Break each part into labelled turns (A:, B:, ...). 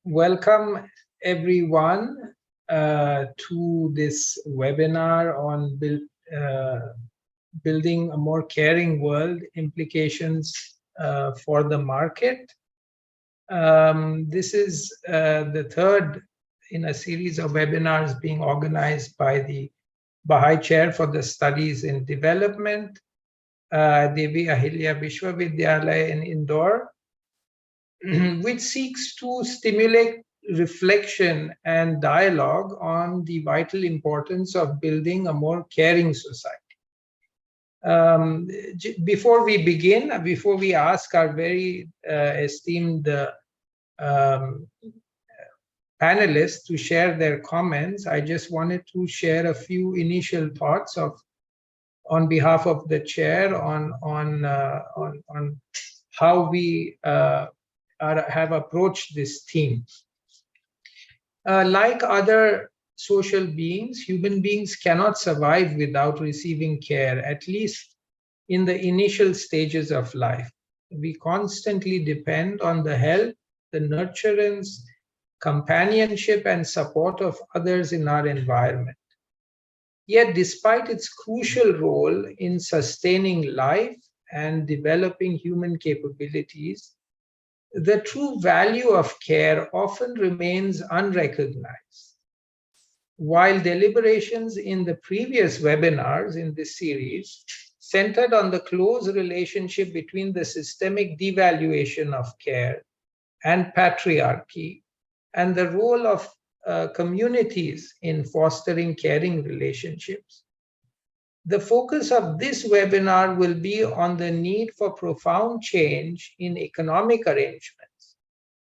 A: Welcome everyone to this webinar on building a more caring world, implications for the market. This is the third in a series of webinars being organized by the Baha'i Chair for the Studies in Development, Devi Ahilya Vishwavidyalaya in Indore, which seeks to stimulate reflection and dialogue on the vital importance of building a more caring society. Before we begin, before we ask our very esteemed panelists to share their comments, I just wanted to share a few initial thoughts on behalf of the chair on how we have approached this theme. Like other social beings, human beings cannot survive without receiving care, at least in the initial stages of life. We constantly depend on the help, the nurturance, companionship, and support of others in our environment. Yet, despite its crucial role in sustaining life and developing human capabilities, the true value of care often remains unrecognized. While deliberations in the previous webinars in this series centered on the close relationship between the systemic devaluation of care and patriarchy and the role of communities in fostering caring relationships, the focus of this webinar will be on the need for profound change in economic arrangements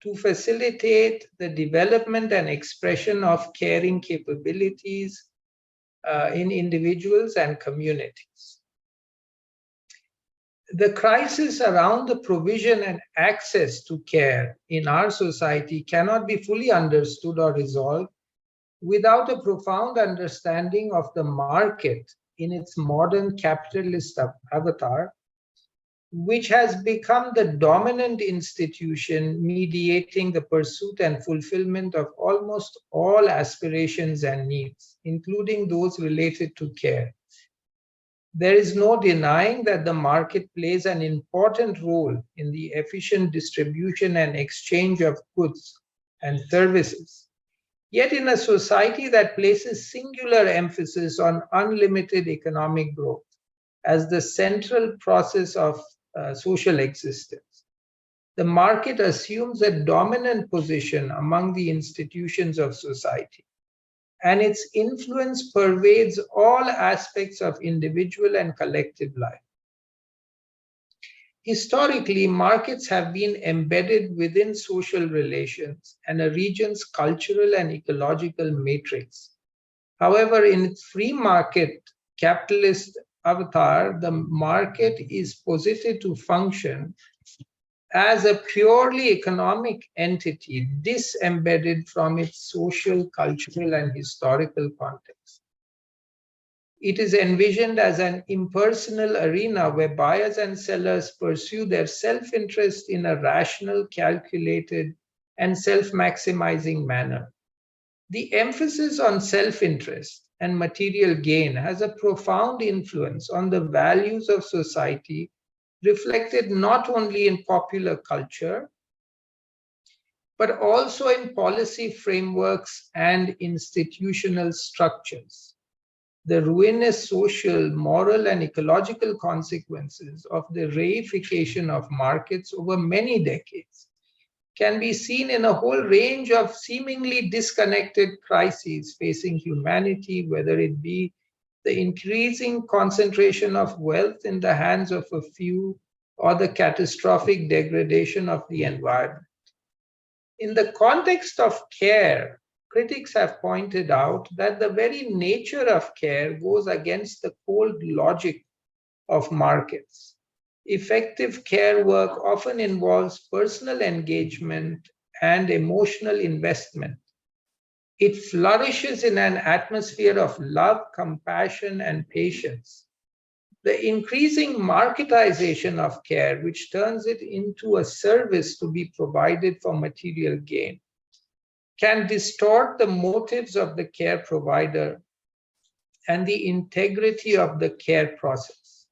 A: to facilitate the development and expression of caring capabilities in individuals and communities. The crisis around the provision and access to care in our society cannot be fully understood or resolved without a profound understanding of the market in its modern capitalist avatar, which has become the dominant institution mediating the pursuit and fulfillment of almost all aspirations and needs, including those related to care. There is no denying that the market plays an important role in the efficient distribution and exchange of goods and services. Yet in a society that places singular emphasis on unlimited economic growth as the central process of social existence, the market assumes a dominant position among the institutions of society, and its influence pervades all aspects of individual and collective life. Historically, markets have been embedded within social relations and a region's cultural and ecological matrix. However, in its free market capitalist avatar, the market is posited to function as a purely economic entity disembedded from its social, cultural, and historical context. It is envisioned as an impersonal arena where buyers and sellers pursue their self-interest in a rational, calculated, and self-maximizing manner. The emphasis on self-interest and material gain has a profound influence on the values of society, reflected not only in popular culture, but also in policy frameworks and institutional structures. The ruinous social, moral, and ecological consequences of the reification of markets over many decades can be seen in a whole range of seemingly disconnected crises facing humanity, whether it be the increasing concentration of wealth in the hands of a few or the catastrophic degradation of the environment. In the context of care, critics have pointed out that the very nature of care goes against the cold logic of markets. Effective care work often involves personal engagement and emotional investment. It flourishes in an atmosphere of love, compassion, and patience. The increasing marketization of care, which turns it into a service to be provided for material gain, can distort the motives of the care provider and the integrity of the care process.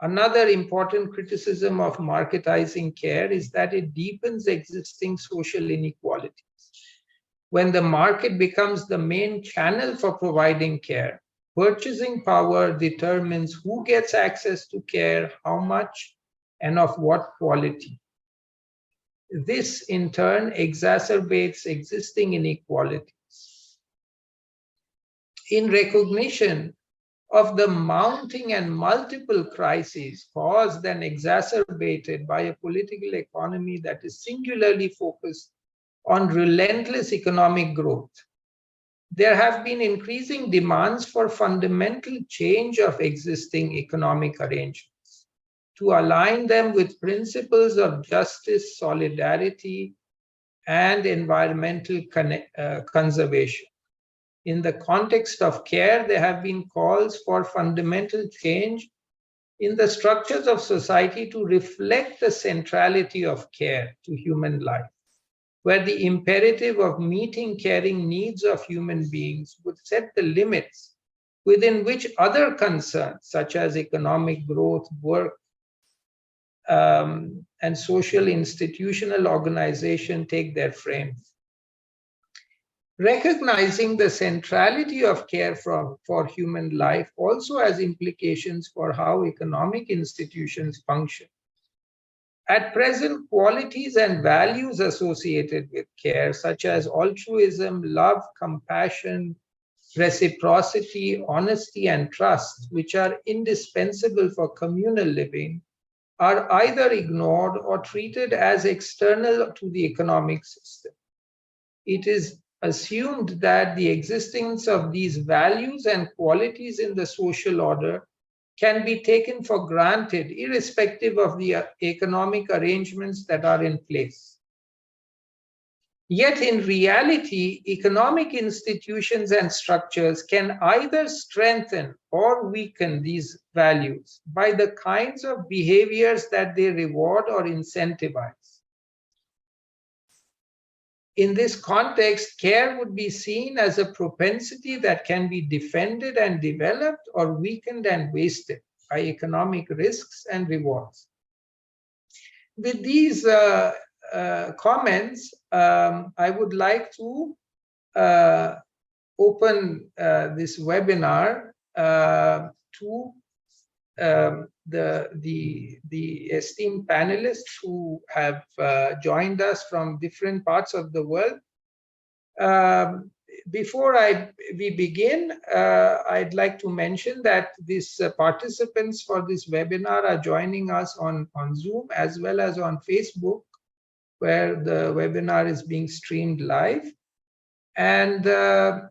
A: Another important criticism of marketizing care is that it deepens existing social inequalities. When the market becomes the main channel for providing care, purchasing power determines who gets access to care, how much, and of what quality. This, in turn, exacerbates existing inequalities. In recognition of the mounting and multiple crises caused and exacerbated by a political economy that is singularly focused on relentless economic growth, there have been increasing demands for fundamental change of existing economic arrangements to align them with principles of justice, solidarity, and environmental conservation. In the context of care, there have been calls for fundamental change in the structures of society to reflect the centrality of care to human life, where the imperative of meeting caring needs of human beings would set the limits within which other concerns, such as economic growth, work, and social institutional organization take their frame. Recognizing the centrality of care for human life also has implications for how economic institutions function. At present, qualities and values associated with care, such as altruism, love, compassion, reciprocity, honesty, and trust, which are indispensable for communal living, are either ignored or treated as external to the economic system. It is assumed that the existence of these values and qualities in the social order can be taken for granted, irrespective of the economic arrangements that are in place. Yet in reality, economic institutions and structures can either strengthen or weaken these values by the kinds of behaviors that they reward or incentivize. In this context, care would be seen as a propensity that can be defended and developed or weakened and wasted by economic risks and rewards. With these comments, I would like to open this webinar to the esteemed panelists who have joined us from different parts of the world. Before we begin, I'd like to mention that these participants for this webinar are joining us on Zoom as well as on Facebook, where the webinar is being streamed live. And the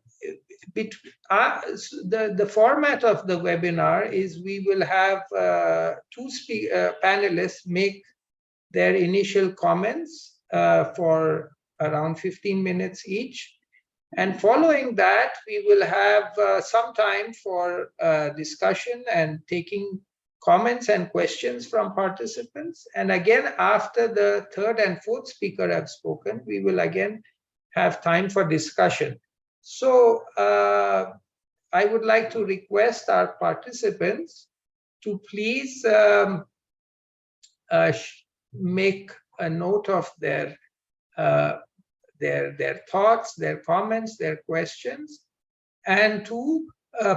A: format of the webinar is we will have two panelists make their initial comments for around 15 minutes each. And following that, we will have some time for discussion and taking comments and questions from participants. And again, after the third and fourth speaker have spoken, we will again have time for discussion. So I would like to request our participants to please make a note of their thoughts, their comments, their questions, and to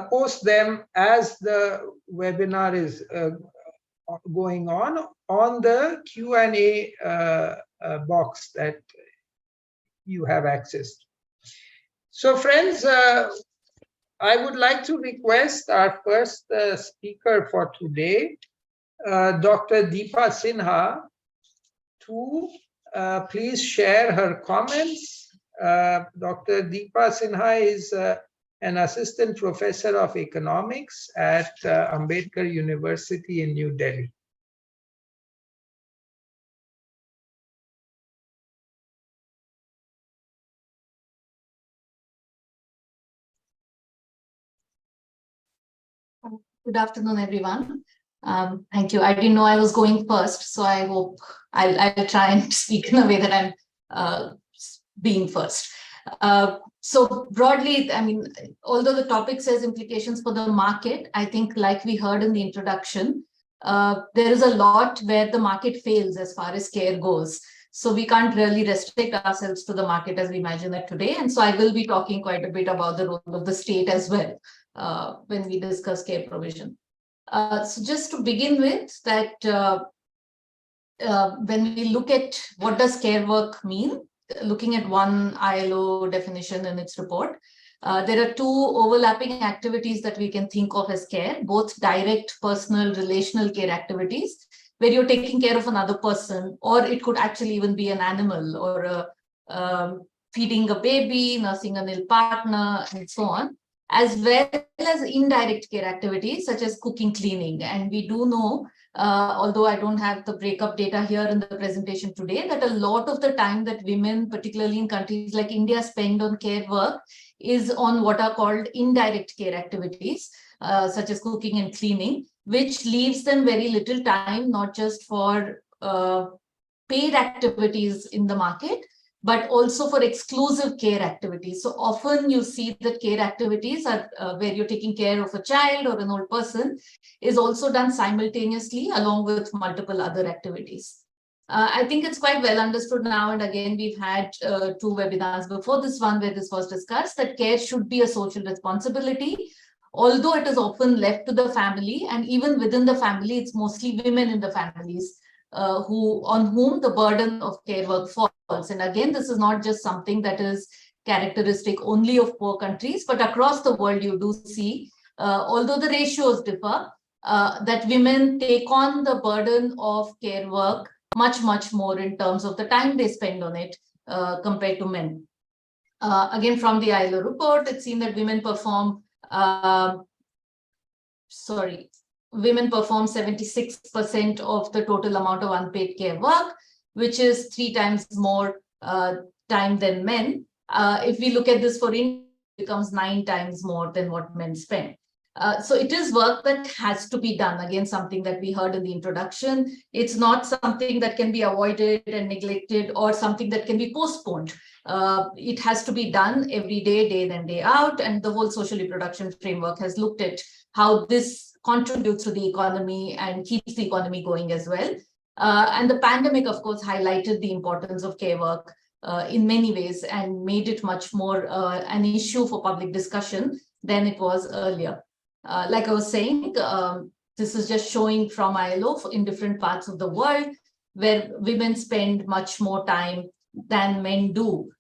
A: post them as the webinar is going on the Q&A box that you have access to. So friends, I would like to request our first speaker for today, Dr. Dipa Sinha, to please share her comments. Dr. Dipa Sinha is an assistant professor of economics at Ambedkar University in New Delhi.
B: Good afternoon, everyone. Thank you. I didn't know I was going first, so I hope I'll try and speak in a way that I'm being first. So broadly, I mean, although the topic says implications for the market, I think like we heard in the introduction, there is a lot where the market fails as far as care goes. So we can't really restrict ourselves to the market as we imagine it today. And so I will be talking quite a bit about the role of the state as well when we discuss care provision. So just to begin with, that when we look at what does care work mean, looking at one ILO definition in its report, there are two overlapping activities that we can think of as care, both direct, personal, relational care activities, where you're taking care of another person, or it could actually even be an animal, or feeding a baby, nursing an ill partner, and so on, as well as indirect care activities such as cooking, cleaning. And we do know, although I don't have the breakup data here in the presentation today, that a lot of the time that women, particularly in countries like India, spend on care work is on what are called indirect care activities, such as cooking and cleaning, which leaves them very little time, not just for paid activities in the market, but also for exclusive care activities. So often you see that care activities are where you're taking care of a child or an old person is also done simultaneously along with multiple other activities. I think it's quite well understood now, and again, we've had two webinars before this one where this was discussed, that care should be a social responsibility, although it is often left to the family, and even within the family, it's mostly women in the families on whom the burden of care work falls. And again, this is not just something that is characteristic only of poor countries, but across the world you do see, although the ratios differ, that women take on the burden of care work much more in terms of the time they spend on it compared to men. Again, from the ILO report, it's seen that women perform 76% of the total amount of unpaid care work, which is 3 times more time than men. If we look at this for India, it becomes 9 times more than what men spend. So it is work that has to be done. Again, something that we heard in the introduction. It's not something that can be avoided and neglected or something that can be postponed. It has to be done every day, day in and day out. And the whole social reproduction framework has looked at how this contributes to the economy and keeps the economy going as well. And the pandemic, of course, highlighted the importance of care work in many ways and made it much more an issue for public discussion than it was earlier. Like I was saying, this is just showing from ILO in different parts of the world where women spend much more time than men do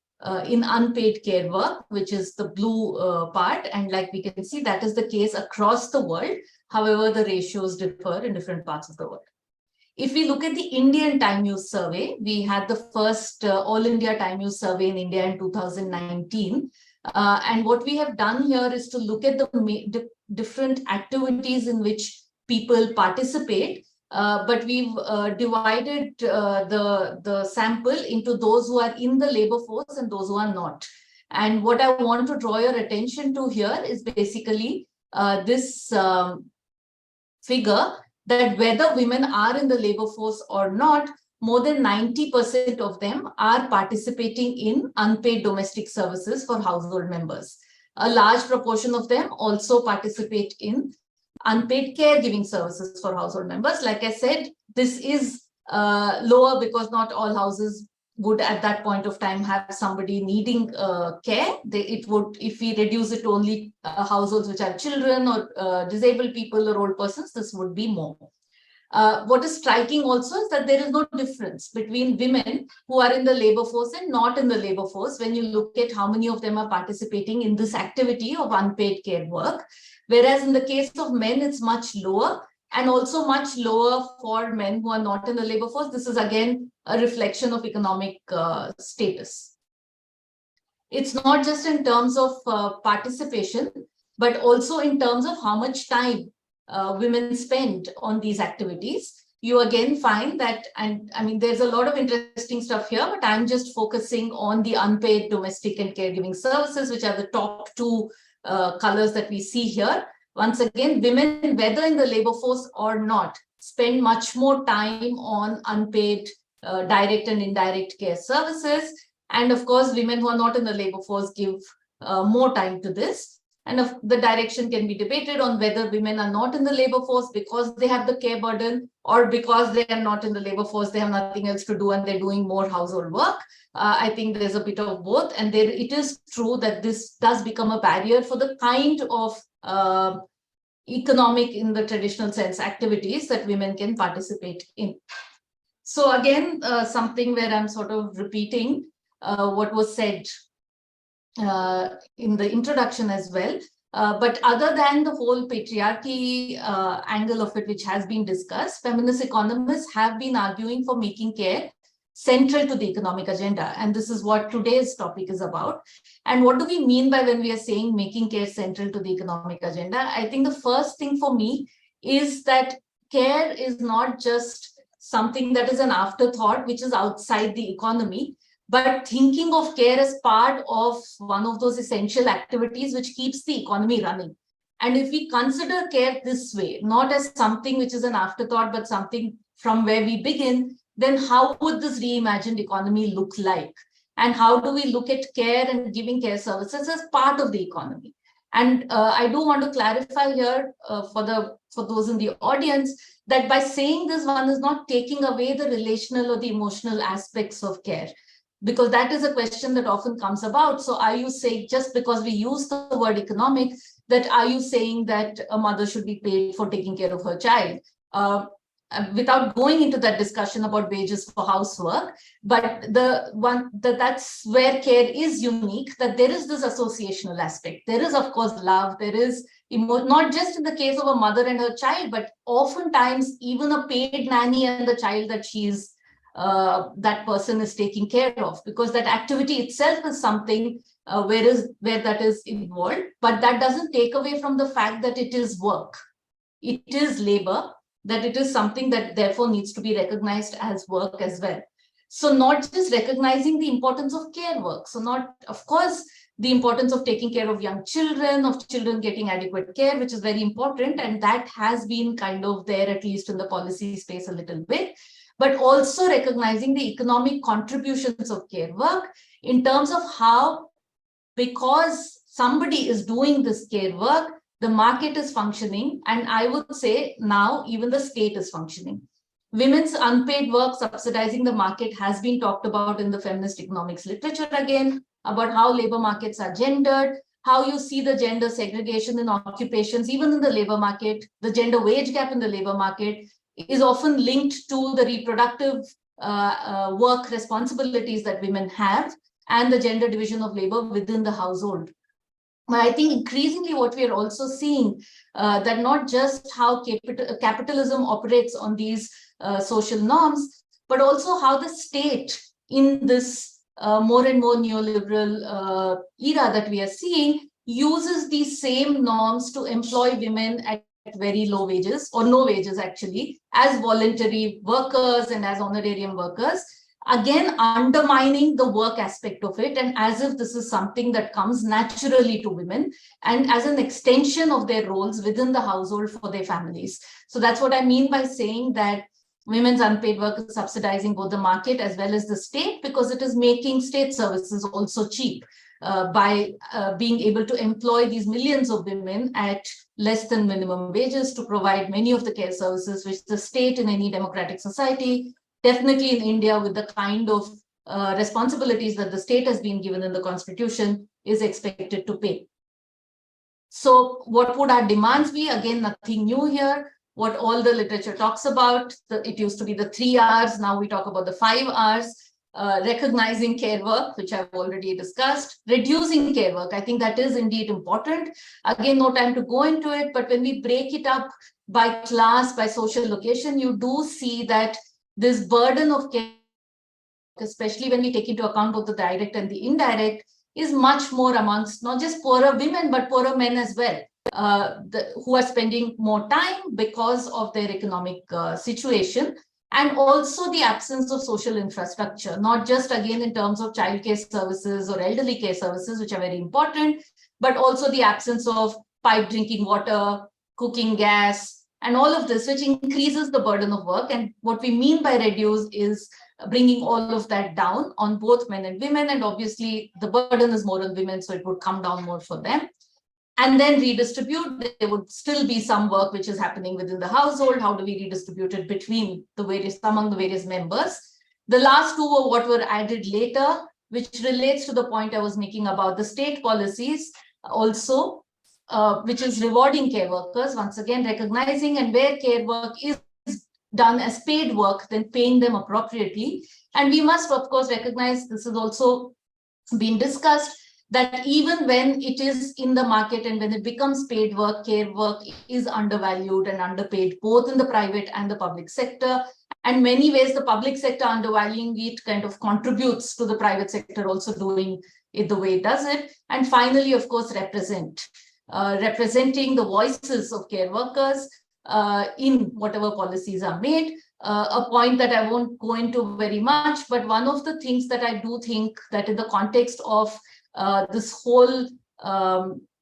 B: in unpaid care work, which is the blue part. And like we can see, that is the case across the world. However, the ratios differ in different parts of the world. If we look at the Indian time use survey, we had the first All India time use survey in India in 2019. And what we have done here is to look at the different activities in which people participate, but we've divided the sample into those who are in the labor force and those who are not. And what I want to draw your attention to here is basically this figure, that whether women are in the labor force or not, more than 90% of them are participating in unpaid domestic services for household members. A large proportion of them also participate in unpaid caregiving services for household members. Like I said, this is lower because not all houses would at that point of time have somebody needing care. It would, if we reduce it to only households which have children or disabled people or old persons, this would be more. What is striking also is that there is no difference between women who are in the labor force and not in the labor force when you look at how many of them are participating in this activity of unpaid care work. Whereas in the case of men, it's much lower, and also much lower for men who are not in the labor force. This is again a reflection of economic status. It's not just in terms of participation, but also in terms of how much time women spend on these activities. You again find that, and I mean, there's a lot of interesting stuff here, but I'm just focusing on the unpaid domestic and caregiving services, which are the top two colors that we see here. Once again, women, whether in the labor force or not, spend much more time on unpaid direct and indirect care services. And of course, women who are not in the labor force give more time to this. And the direction can be debated on whether women are not in the labor force because they have the care burden, or because they are not in the labor force, they have nothing else to do and they're doing more household work. I think there's a bit of both. And it is true that this does become a barrier for the kind of economic, in the traditional sense, activities that women can participate in. So again, something where I'm sort of repeating what was said in the introduction as well. But other than the whole patriarchy angle of it, which has been discussed, feminist economists have been arguing for making care central to the economic agenda. And this is what today's topic is about. And what do we mean by when we are saying making care central to the economic agenda? I think the first thing for me is that care is not just something that is an afterthought, which is outside the economy, but thinking of care as part of one of those essential activities which keeps the economy running. And if we consider care this way, not as something which is an afterthought, but something from where we begin, then how would this reimagined economy look like? And how do we look at care and giving care services as part of the economy? And I do want to clarify here for those in the audience that by saying this, one is not taking away the relational or the emotional aspects of care, because that is a question that often comes about. So are you saying, just because we use the word economic, that are you saying that a mother should be paid for taking care of her child? Without going into that discussion about wages for housework, but that's where care is unique, that there is this associational aspect. There is, of course, love. There is not just in the case of a mother and her child, but oftentimes even a paid nanny and the child that that person is taking care of, because that activity itself is something where that is involved. But that doesn't take away from the fact that it is work. It is labor, that it is something that therefore needs to be recognized as work as well. So not just recognizing the importance of care work. So not, of course, the importance of taking care of young children, of children getting adequate care, which is very important. And that has been kind of there, at least in the policy space, a little bit. But also recognizing the economic contributions of care work in terms of how, because somebody is doing this care work, the market is functioning, and I would say now even the state is functioning. Women's unpaid work subsidizing the market has been talked about in the feminist economics literature again, about how labor markets are gendered, how you see the gender segregation in occupations, even in the labor market. The gender wage gap in the labor market is often linked to the reproductive work responsibilities that women have and the gender division of labor within the household. But I think increasingly what we are also seeing that not just how capitalism operates on these social norms, but also how the state in this more and more neoliberal era that we are seeing uses these same norms to employ women at very low wages, or no wages actually, as voluntary workers and as honorarium workers, again undermining the work aspect of it, and as if this is something that comes naturally to women and as an extension of their roles within the household for their families. So that's what I mean by saying that women's unpaid work is subsidizing both the market as well as the state, because it is making state services also cheap by being able to employ these millions of women at less than minimum wages to provide many of the care services which the state in any democratic society, definitely in India, with the kind of responsibilities that the state has been given in the constitution, is expected to pay. So what would our demands be? Again, nothing new here. What all the literature talks about, it used to be the 3 R's, now we talk about the 5 R's. Recognizing care work, which I've already discussed, reducing care work. I think that is indeed important. Again, no time to go into it, but when we break it up by class, by social location, you do see that this burden of care, especially when we take into account both the direct and the indirect, is much more amongst not just poorer women, but poorer men as well, who are spending more time because of their economic situation. And also the absence of social infrastructure, not just again in terms of childcare services or elderly care services, which are very important, but also the absence of pipe drinking water, cooking gas, and all of this, which increases the burden of work. And what we mean by reduce is bringing all of that down on both men and women. And obviously, the burden is more on women, so it would come down more for them. And then redistribute. There would still be some work which is happening within the household. How do we redistribute it between the various, among the various members? The last two were what were added later, which relates to the point I was making about the state policies also, which is rewarding care workers, once again recognizing, and where care work is done as paid work, then paying them appropriately. And we must, of course, recognize, this has also been discussed, that even when it is in the market and when it becomes paid work, care work is undervalued and underpaid, both in the private and the public sector. And many ways, the public sector undervaluing it kind of contributes to the private sector also doing it the way it does it. And finally, of course, representing the voices of care workers in whatever policies are made. A point that I won't go into very much, but one of the things that I do think that in the context of this whole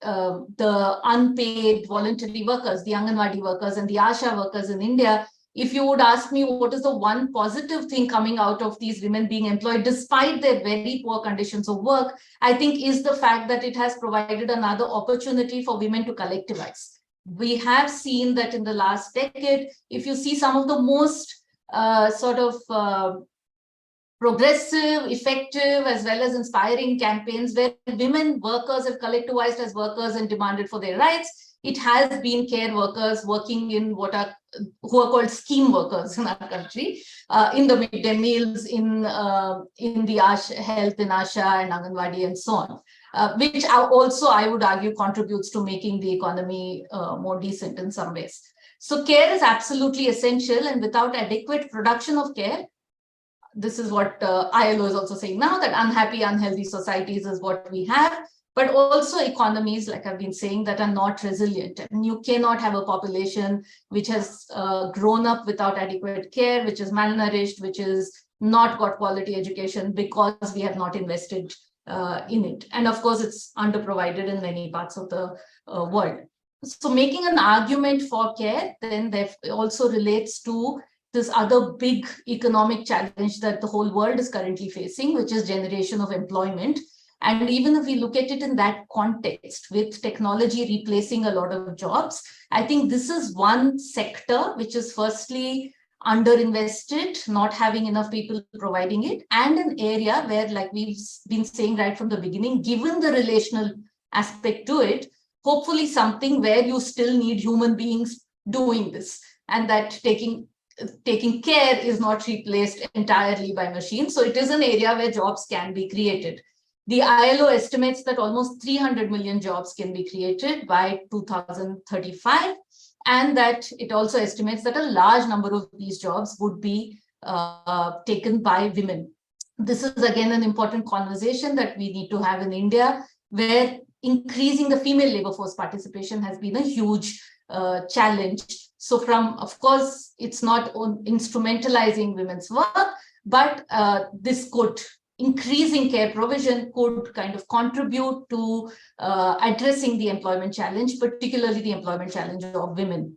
B: the unpaid voluntary workers, the Anganwadi workers and the Asha workers in India, if you would ask me what is the one positive thing coming out of these women being employed despite their very poor conditions of work, I think is the fact that it has provided another opportunity for women to collectivize. We have seen that in the last decade, if you see some of the most progressive, effective, as well as inspiring campaigns where women workers have collectivized as workers and demanded for their rights, it has been care workers working in who are called scheme workers in our country, in the midday meals, in the health in Asha and Anganwadi and so on, which also I would argue contributes to making the economy more decent in some ways. So care is absolutely essential, and without adequate production of care, this is what ILO is also saying now, that unhappy, unhealthy societies is what we have, but also economies, like I've been saying, that are not resilient. And you cannot have a population which has grown up without adequate care, which is malnourished, which is not got quality education because we have not invested in it. And of course, it's underprovided in many parts of the world. So making an argument for care then that also relates to this other big economic challenge that the whole world is currently facing, which is generation of employment. And even if we look at it in that context, with technology replacing a lot of jobs, I think this is one sector which is firstly underinvested, not having enough people providing it, and an area where, like we've been saying right from the beginning, given the relational aspect to it, hopefully something where you still need human beings doing this, and that taking care is not replaced entirely by machines. So it is an area where jobs can be created. The ILO estimates that almost 300 million jobs can be created by 2035, and that it also estimates that a large number of these jobs would be taken by women. This is again an important conversation that we need to have in India, where increasing the female labor force participation has been a huge challenge. So of course, it's not on instrumentalizing women's work, but this could, increasing care provision could kind of contribute to addressing the employment challenge, particularly the employment challenge of women.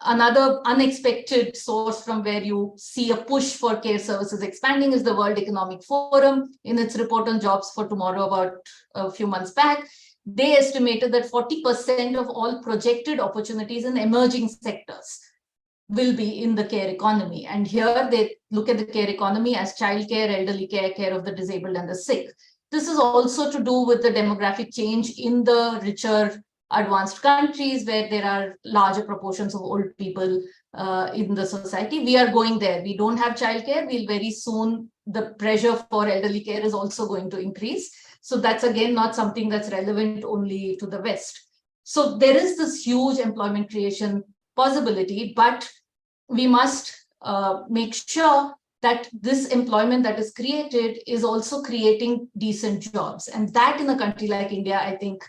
B: Another unexpected source from where you see a push for care services expanding is the World Economic Forum. In its report on jobs for tomorrow about a few months back, they estimated that 40% of all projected opportunities in emerging sectors will be in the care economy. And here they look at the care economy as childcare, elderly care, care of the disabled and the sick. This is also to do with the demographic change in the richer advanced countries where there are larger proportions of old people in the society. We are going there. We don't have childcare. We'll very soon, the pressure for elderly care is also going to increase. So that's again not something that's relevant only to the West. So there is this huge employment creation possibility, but we must make sure that this employment that is created is also creating decent jobs. And that in a country like India, I think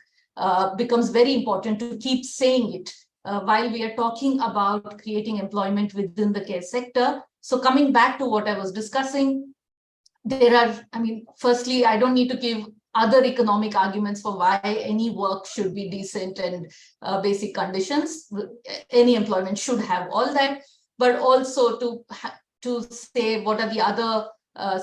B: becomes very important to keep saying it while we are talking about creating employment within the care sector. So coming back to what I was discussing, there are, firstly, I don't need to give other economic arguments for why any work should be decent and basic conditions. Any employment should have all that, but also to say what are the other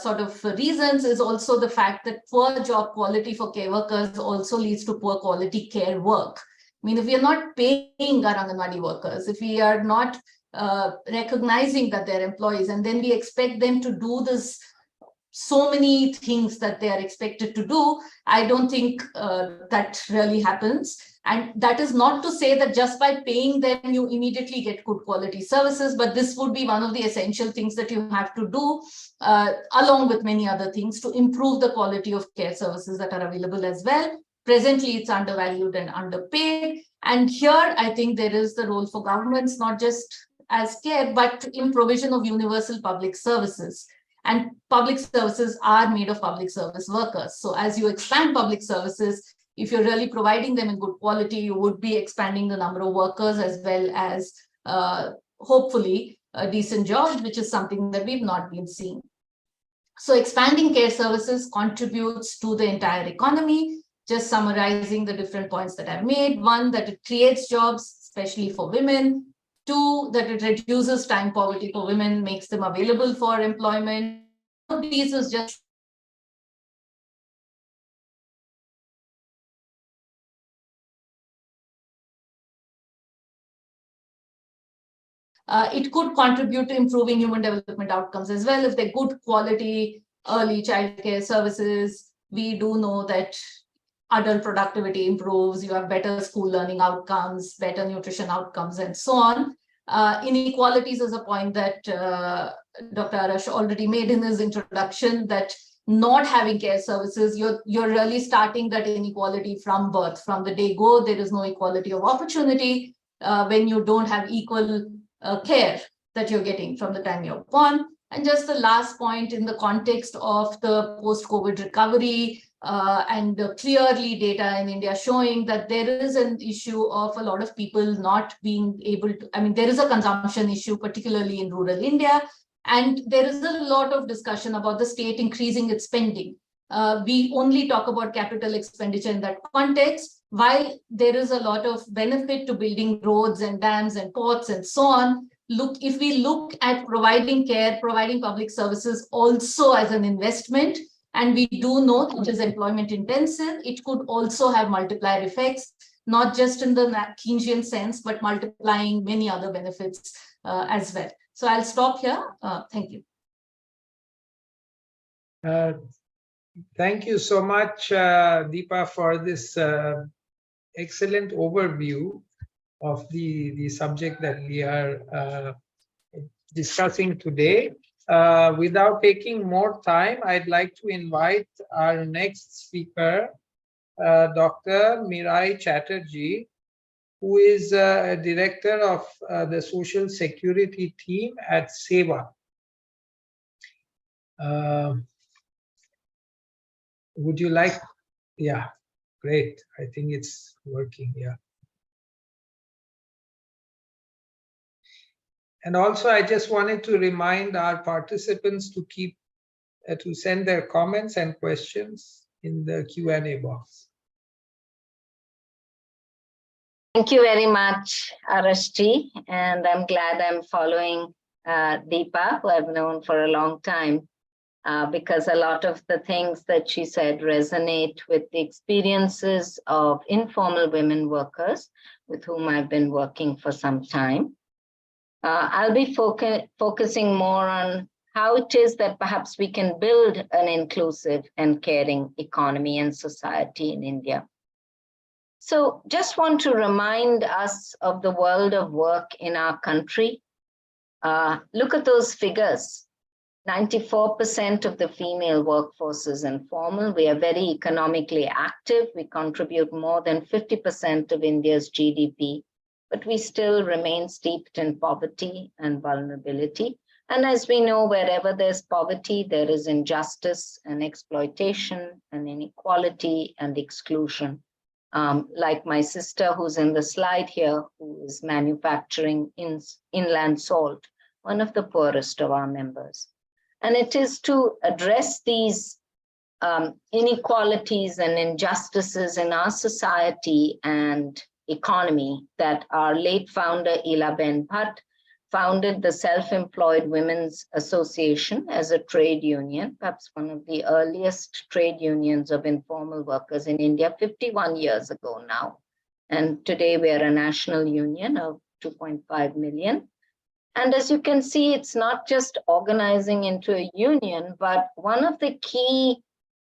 B: sort of reasons is also the fact that poor job quality for care workers also leads to poor quality care work. I mean, if we are not paying our Anganwadi workers, if we are not recognizing that they're employees, and then we expect them to do this, so many things that they are expected to do, I don't think that really happens. And that is not to say that just by paying them, you immediately get good quality services, but this would be one of the essential things that you have to do, along with many other things, to improve the quality of care services that are available as well. Presently, it's undervalued and underpaid. And here, I think there is the role for governments, not just as care, but in provision of universal public services. And public services are made of public service workers. So as you expand public services, if you're really providing them in good quality, you would be expanding the number of workers as well as hopefully decent jobs, which is something that we've not been seeing. So expanding care services contributes to the entire economy. Just summarizing the different points that I've made. One, that it creates jobs, especially for women. Two, that it reduces time poverty for women, makes them available for employment. These is just it could contribute to improving human development outcomes as well. If they're good quality early childcare services, we do know that adult productivity improves, you have better school learning outcomes, better nutrition outcomes, and so on. Inequalities is a point that Dr. Arash already made in his introduction, that not having care services, you're really starting that inequality from birth. From the day go, there is no equality of opportunity when you don't have equal care that you're getting from the time you're born. And just the last point, in the context of the post-COVID recovery, and clearly data in India showing that there is an issue of a lot of people not being able to, I mean, there is a consumption issue, particularly in rural India, and there is a lot of discussion about the state increasing its spending. We only talk about capital expenditure in that context, while there is a lot of benefit to building roads and dams and ports and so on. If we look at providing care, providing public services also as an investment, and we do know it is employment intensive, it could also have multiplier effects, not just in the Keynesian sense, but multiplying many other benefits as well. So I'll stop here. Thank you.
A: Thank you so much, Dipa, for this excellent overview of the subject that we are discussing today. Without taking more time, I'd like to invite our next speaker, Dr. Mirai Chatterjee, who is a director of the Social Security team at SEWA. Would you like? Yeah, great. I think it's working. Yeah. And also, I just wanted to remind our participants to to send their comments and questions in the Q&A box.
C: Thank you very much, Arashji, and I'm glad I'm following Dipa, who I've known for a long time, because a lot of the things that she said resonate with the experiences of informal women workers with whom I've been working for some time. I'll be focusing more on how it is that perhaps we can build an inclusive and caring economy and society in India. So just want to remind us of the world of work in our country. Look at those figures. 94% of the female workforce is informal. We are very economically active. We contribute more than 50% of India's GDP, but we still remain steeped in poverty and vulnerability. And as we know, wherever there's poverty, there is injustice and exploitation and inequality and exclusion. Like my sister who's in the slide here, who is manufacturing inland salt, one of the poorest of our members. And it is to address these inequalities and injustices in our society and economy that our late founder Ila Ben Bhatt founded the Self-Employed Women's Association as a trade union, perhaps one of the earliest trade unions of informal workers in India 51 years ago now. And today we are a national union of 2.5 million. And as you can see, it's not just organizing into a union, but one of the key,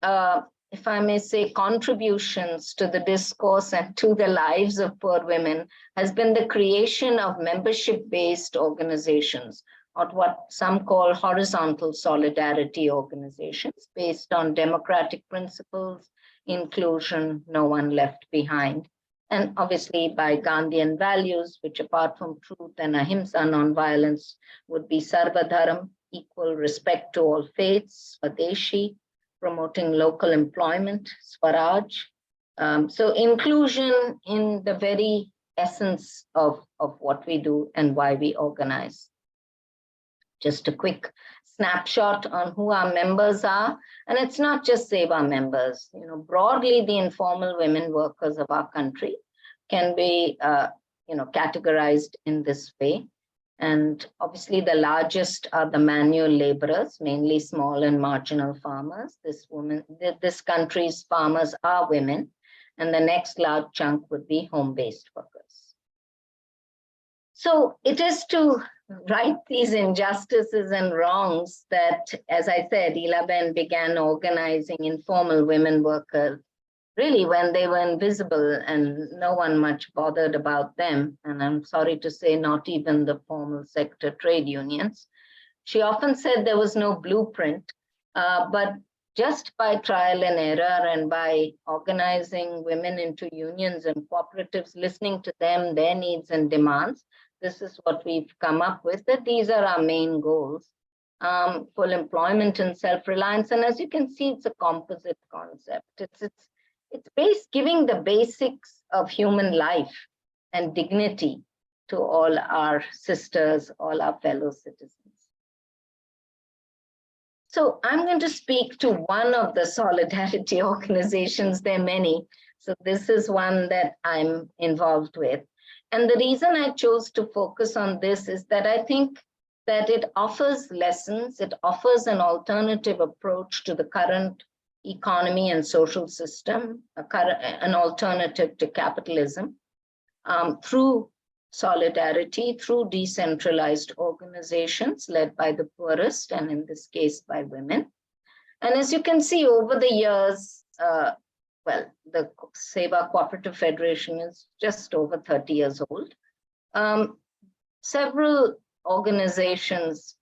C: if I may say, contributions to the discourse and to the lives of poor women has been the creation of membership-based organizations, or what some call horizontal solidarity organizations, based on democratic principles, inclusion, no one left behind. And obviously by Gandhian values, which apart from truth and ahimsa, nonviolence, would be sarvadharam, equal respect to all faiths, swadeshi, promoting local employment, Swaraj. So inclusion in the very essence of what we do and why we organize. Just a quick snapshot on who our members are. And it's not just SEWA members. Broadly, the informal women workers of our country can be categorized in this way. And obviously the largest are the manual laborers, mainly small and marginal farmers. This country's farmers are women. And the next large chunk would be home-based workers. So it is to right these injustices and wrongs that, as I said, Ilaben began organizing informal women workers really when they were invisible and no one much bothered about them. And I'm sorry to say, not even the formal sector trade unions. She often said there was no blueprint, but just by trial and error and by organizing women into unions and cooperatives, listening to them, their needs and demands, this is what we've come up with, that these are our main goals. Full employment and self-reliance. And as you can see, it's a composite concept. It's giving the basics of human life and dignity to all our sisters, all our fellow citizens. So I'm going to speak to one of the solidarity organizations. There are many. So this is one that I'm involved with. And the reason I chose to focus on this is that I think that it offers lessons, it offers an alternative approach to the current economy and social system, an alternative to capitalism, through solidarity, through decentralized organizations led by the poorest, and in this case by women. And as you can see over the years, the SEWA Cooperative Federation is just over 30 years old. Several organizations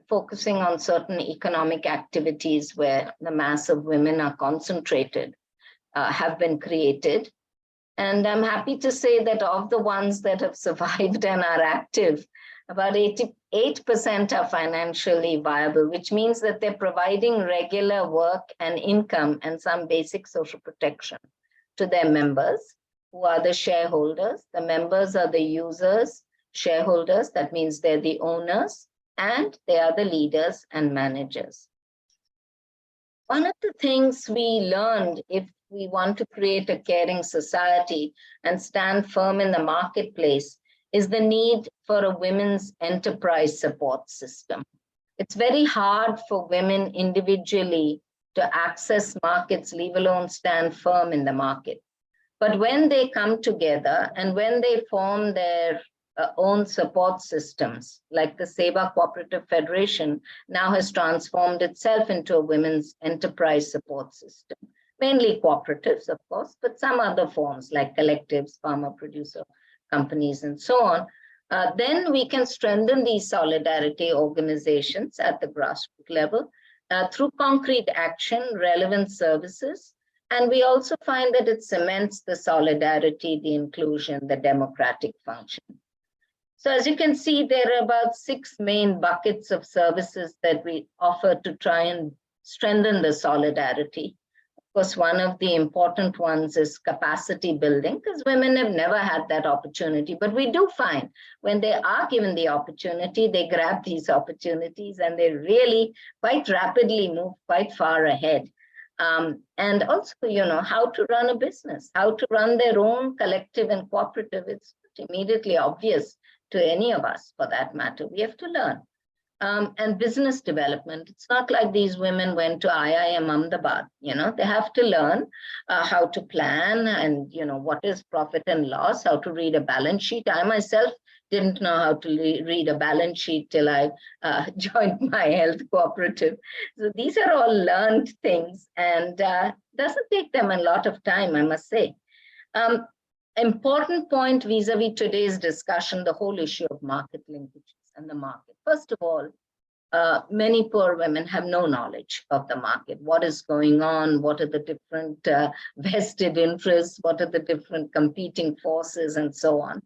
C: focusing on certain economic activities where the mass of women are concentrated have been created. And I'm happy to say that of the ones that have survived and are active, about 88% are financially viable, which means that they're providing regular work and income and some basic social protection to their members, who are the shareholders. The members are the users, shareholders, that means they're the owners, and they are the leaders and managers. One of the things we learned, if we want to create a caring society and stand firm in the marketplace, is the need for a women's enterprise support system. It's very hard for women individually to access markets, leave alone stand firm in the market. But when they come together and when they form their own support systems, like the SEWA Cooperative Federation now has transformed itself into a women's enterprise support system, mainly cooperatives, of course, but some other forms like collectives, farmer producer companies, and so on. Then we can strengthen these solidarity organizations at the grassroots level through concrete action, relevant services. And we also find that it cements the solidarity, the inclusion, the democratic function. So as you can see, there are about 6 main buckets of services that we offer to try and strengthen the solidarity. Of course, one of the important ones is capacity building, because women have never had that opportunity. But we do find when they are given the opportunity, they grab these opportunities and they really quite rapidly move quite far ahead. And also, how to run a business, how to run their own collective and cooperative. It's immediately obvious to any of us for that matter. We have to learn. And business development. It's not like these women went to IIM Ahmedabad, they have to learn how to plan and, what is profit and loss, how to read a balance sheet. I myself didn't know how to read a balance sheet till I joined my health cooperative. So these are all learned things, and doesn't take them a lot of time, I must say. Important point vis-a-vis today's discussion, the whole issue of market linkages and the market. First of all, many poor women have no knowledge of the market. What is going on? What are the different vested interests? What are the different competing forces and so on?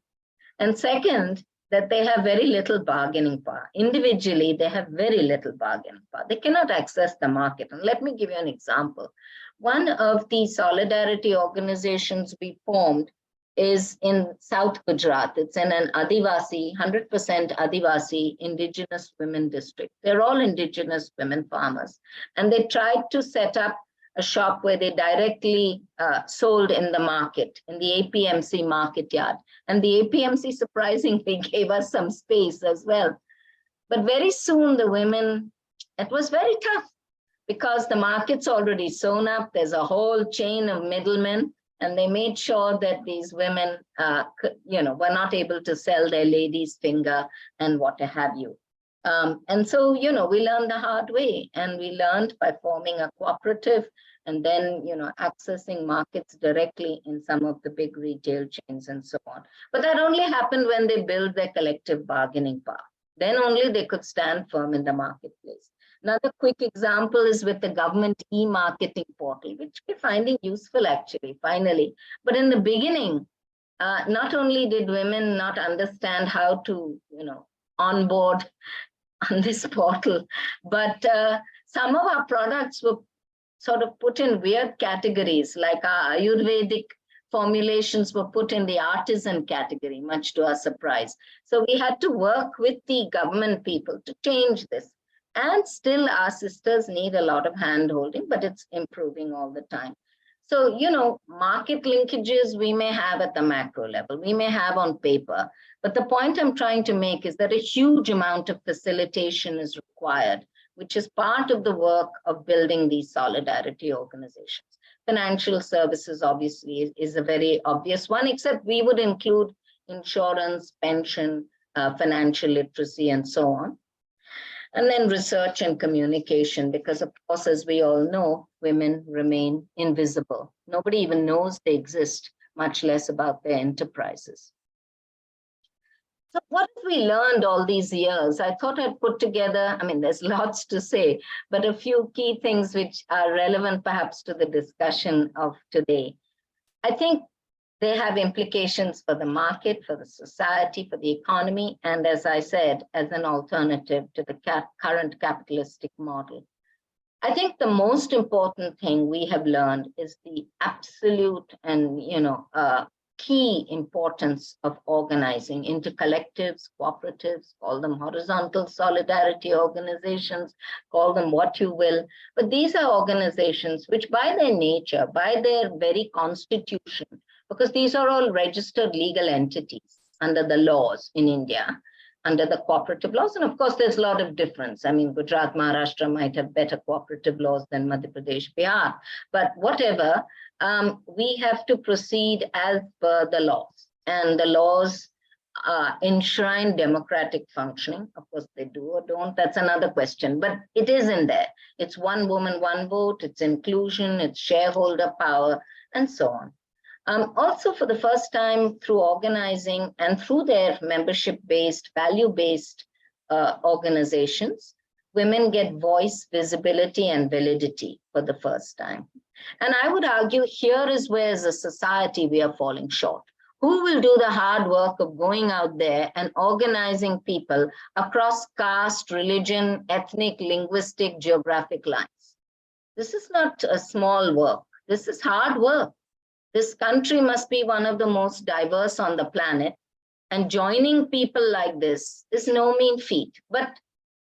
C: And second, that they have very little bargaining power. Individually, they have very little bargaining power. They cannot access the market. And let me give you an example. One of the solidarity organizations we formed is in South Gujarat. It's in an Adivasi, 100% Adivasi indigenous women district. They're all indigenous women farmers. And they tried to set up a shop where they directly sold in the market, in the APMC market yard. And the APMC surprisingly gave us some space as well. But very soon the women, it was very tough because the market's already sewn up. There's a whole chain of middlemen. And they made sure that these women, were not able to sell their lady's finger and what have you. And so, we learned the hard way, and we learned by forming a cooperative and then, accessing markets directly in some of the big retail chains and so on. But that only happened when they built their collective bargaining power. Then only they could stand firm in the marketplace. Another quick example is with the government e-marketing portal, which we're finding useful actually, finally. But in the beginning, not only did women not understand how to, onboard on this portal, but some of our products were sort of put in weird categories, like our Ayurvedic formulations were put in the artisan category, much to our surprise. So we had to work with the government people to change this. And still our sisters need a lot of hand-holding, but it's improving all the time. So, market linkages we may have at the macro level, we may have on paper, but the point I'm trying to make is that a huge amount of facilitation is required, which is part of the work of building these solidarity organizations. Financial services, obviously, is a very obvious one, except we would include insurance, pension, financial literacy, and so on. And then research and communication, because of course, as we all know, women remain invisible. Nobody even knows they exist, much less about their enterprises. So what have we learned all these years? I thought I'd put together, there's lots to say, but a few key things which are relevant perhaps to the discussion of today. I think they have implications for the market, for the society, for the economy, and as I said, as an alternative to the current capitalistic model. I think the most important thing we have learned is the absolute and key importance of organizing into collectives, cooperatives, call them horizontal solidarity organizations, call them what you will. But these are organizations which by their nature, by their very constitution, because these are all registered legal entities under the laws in India, under the cooperative laws. And of course, there's a lot of difference. Gujarat, Maharashtra might have better cooperative laws than Madhya Pradesh, Bihar. But whatever, we have to proceed as per the laws. And the laws enshrine democratic functioning. Of course, they do or don't. That's another question. But it is in there. It's one woman, one vote. It's inclusion. It's shareholder power, and so on. Also, for the first time, through organizing and through their membership-based, value-based organizations, women get voice, visibility, and validity for the first time. And I would argue here is where, as a society, we are falling short. Who will do the hard work of going out there and organizing people across caste, religion, ethnic, linguistic, geographic lines? This is not a small work. This is hard work. This country must be one of the most diverse on the planet, and joining people like this is no mean feat. But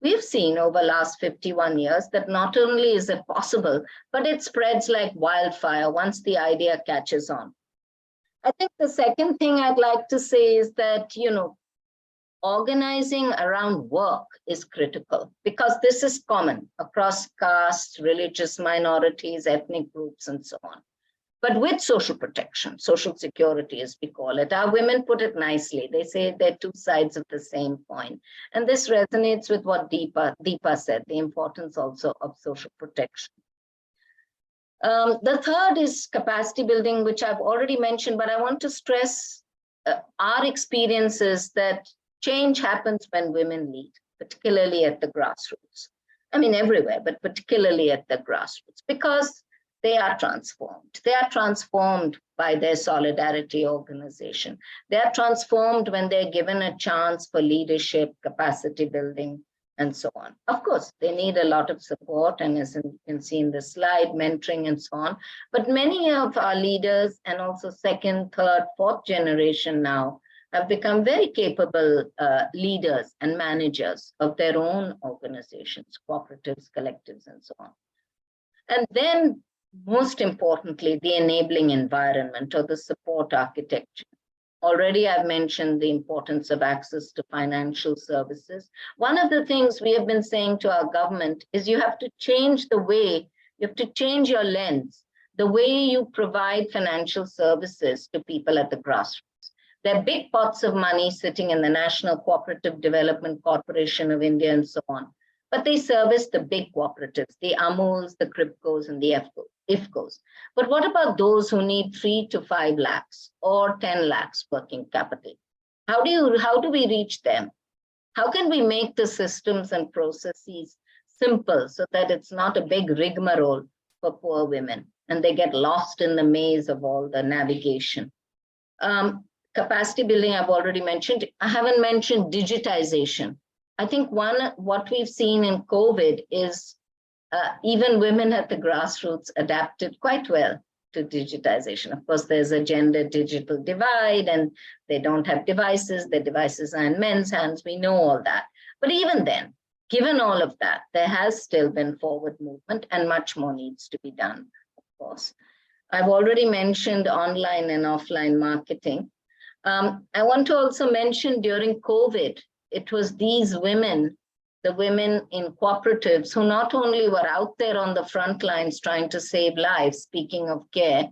C: we've seen over the last 51 years that not only is it possible, but it spreads like wildfire once the idea catches on. I think the second thing I'd like to say is that, organizing around work is critical because this is common across castes, religious minorities, ethnic groups, and so on. But with social protection, social security, as we call it, our women put it nicely. They say they're two sides of the same coin. And this resonates with what Dipa said, the importance also of social protection. The third is capacity building, which I've already mentioned, but I want to stress our experience is that change happens when women lead, particularly at the grassroots. I mean, everywhere, but particularly at the grassroots, because they are transformed. They are transformed by their solidarity organization. They are transformed when they're given a chance for leadership, capacity building, and so on. Of course, they need a lot of support, and as you can see in the slide, mentoring and so on. But many of our leaders, and also second, third, fourth generation now, have become very capable leaders and managers of their own organizations, cooperatives, collectives, and so on. And then, most importantly, the enabling environment or the support architecture. Already I've mentioned the importance of access to financial services. One of the things we have been saying to our government is you have to change the way, you have to change your lens, the way you provide financial services to people at the grassroots. There are big pots of money sitting in the National Cooperative Development Corporation of India and so on, but they service the big cooperatives, the Amuls, the Kripkos, and the IFCOs. But what about those who need 3 to 5 lakhs or 10 lakhs working capital? How do we reach them? How can we make the systems and processes simple so that it's not a big rigmarole for poor women and they get lost in the maze of all the navigation? Capacity building, I've already mentioned. I haven't mentioned digitization. I think what we've seen in COVID is even women at the grassroots adapted quite well to digitization. Of course, there's a gender digital divide and they don't have devices. Their devices are in men's hands. We know all that. But even then, given all of that, there has still been forward movement and much more needs to be done, of course. I've already mentioned online and offline marketing. I want to also mention during COVID, it was these women, the women in cooperatives, who not only were out there on the front lines trying to save lives, speaking of care,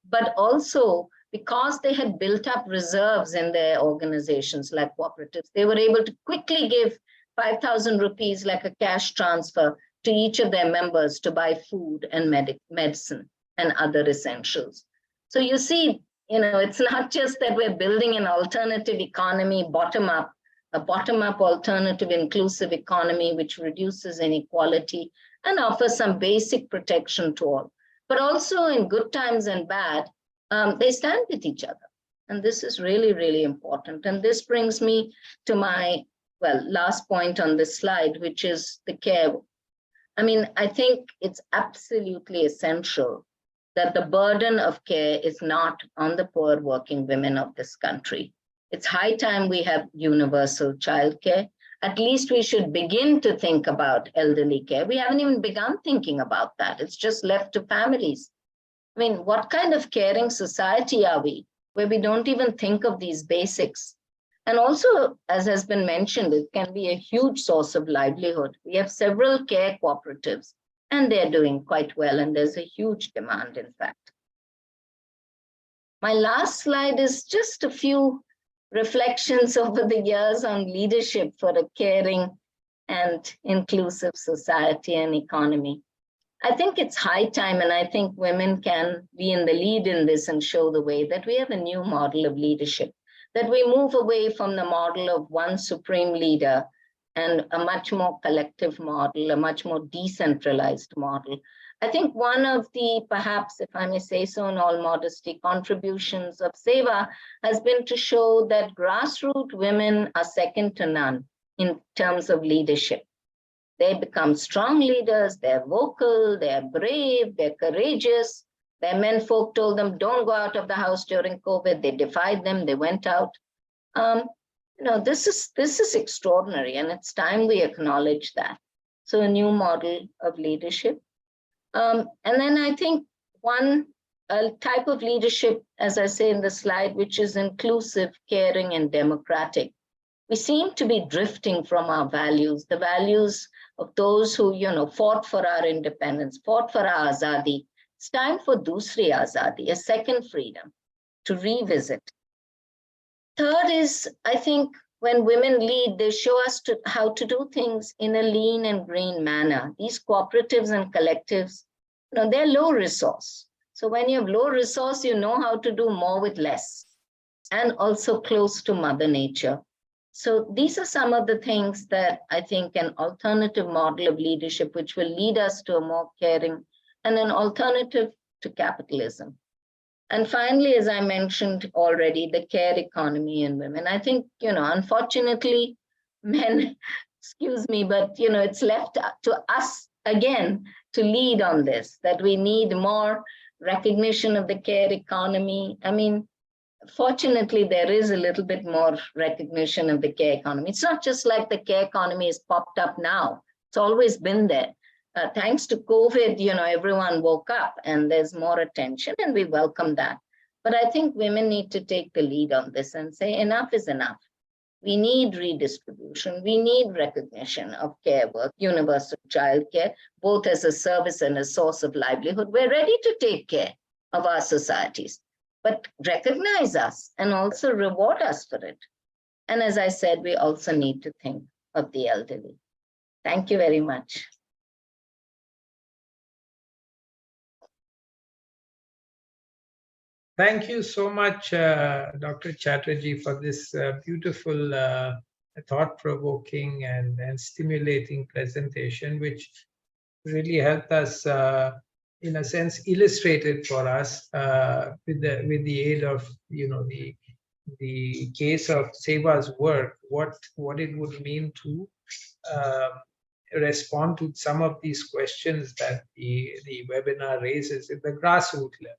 C: but also because they had built up reserves in their organizations like cooperatives, they were able to quickly give 5,000 rupees like a cash transfer to each of their members to buy food and medicine and other essentials. So you see, it's not just that we're building an alternative economy bottom-up, a bottom-up alternative inclusive economy which reduces inequality and offers some basic protection to all. But also in good times and bad, they stand with each other. And this is really, really important. And this brings me to my, last point on this slide, which is the care. I mean, I think it's absolutely essential that the burden of care is not on the poor working women of this country. It's high time we have universal childcare. At least we should begin to think about elderly care. We haven't even begun thinking about that. It's just left to families. I mean, what kind of caring society are we where we don't even think of these basics? And also, as has been mentioned, it can be a huge source of livelihood. We have several care cooperatives and they're doing quite well. And there's a huge demand, in fact. My last slide is just a few reflections over the years on leadership for a caring and inclusive society and economy. I think it's high time, and I think women can be in the lead in this and show the way, that we have a new model of leadership, that we move away from the model of one supreme leader and a much more collective model, a much more decentralized model. I think one of the, perhaps, if I may say so in all modesty, contributions of SEWA has been to show that grassroots women are second to none in terms of leadership. They become strong leaders, they're vocal, they're brave, they're courageous. Their menfolk told them, don't go out of the house during COVID. They defied them, they went out. This is extraordinary, and it's time we acknowledge that. So a new model of leadership. And then I think one type of leadership, as I say in the slide, which is inclusive, caring, and democratic. we seem to be drifting from our values, the values of those who, fought for our independence, fought for our azadi. It's time for dusri azadi, a second freedom, to revisit. Third is, I think, when women lead, they show us how to do things in a lean and green manner. These cooperatives and collectives, they're low resource. So when you have low resource, you know how to do more with less, and also close to Mother Nature. So these are some of the things that I think an alternative model of leadership, which will lead us to a more caring and an alternative to capitalism. And finally, as I mentioned already, the care economy in women. I think, unfortunately, men, excuse me, but, it's left to us again to lead on this, that we need more recognition of the care economy. I mean, fortunately, there is a little bit more recognition of the care economy. It's not just like the care economy has popped up now. It's always been there. Thanks to COVID, everyone woke up and there's more attention, and we welcome that. But I think women need to take the lead on this and say enough is enough. We need redistribution. We need recognition of care work, universal childcare, both as a service and a source of livelihood. We're ready to take care of our societies, but recognize us and also reward us for it. And as I said, we also need to think of the elderly. Thank you very much.
A: Thank you so much, Dr. Chatterjee, for this beautiful, thought-provoking and stimulating presentation, which really helped us, in a sense, illustrated for us with the aid of the case of SEWA's work, what it would mean to respond to some of these questions that the webinar raises at the grassroots level.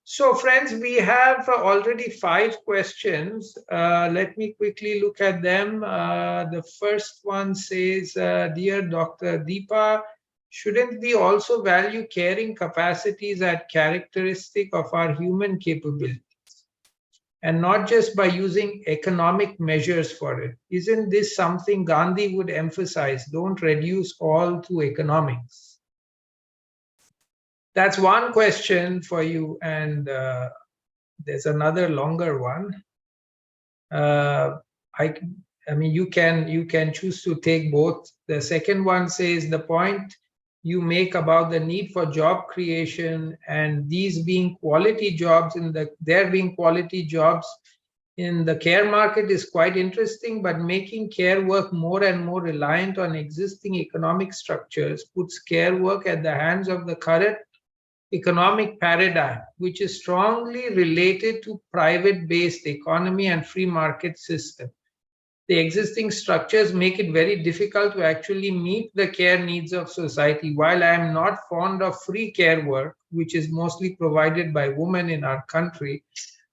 A: So friends, we have already 5 questions. Let me quickly look at them. The first one says, dear Dr. Dipa, shouldn't we also value caring capacities as characteristic of our human capabilities, and not just by using economic measures for it? Isn't this something Gandhi would emphasize? Don't reduce all to economics. That's one question for you, and there's another longer one. I mean, you can choose to take both. The second one says the point you make about the need for job creation and these being quality jobs there being quality jobs in the care market is quite interesting, but making care work more and more reliant on existing economic structures puts care work at the hands of the current economic paradigm, which is strongly related to private-based economy and free market system. The existing structures make it very difficult to actually meet the care needs of society. While I am not fond of free care work, which is mostly provided by women in our country,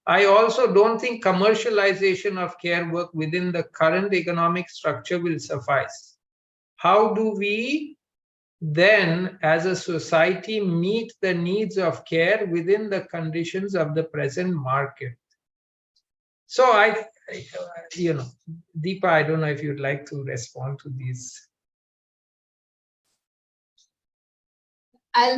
A: I also don't think commercialization of care work within the current economic structure will suffice. How do we then, as a society, meet the needs of care within the conditions of the present market? So Deepa, I don't know if you'd like to respond to these.
B: I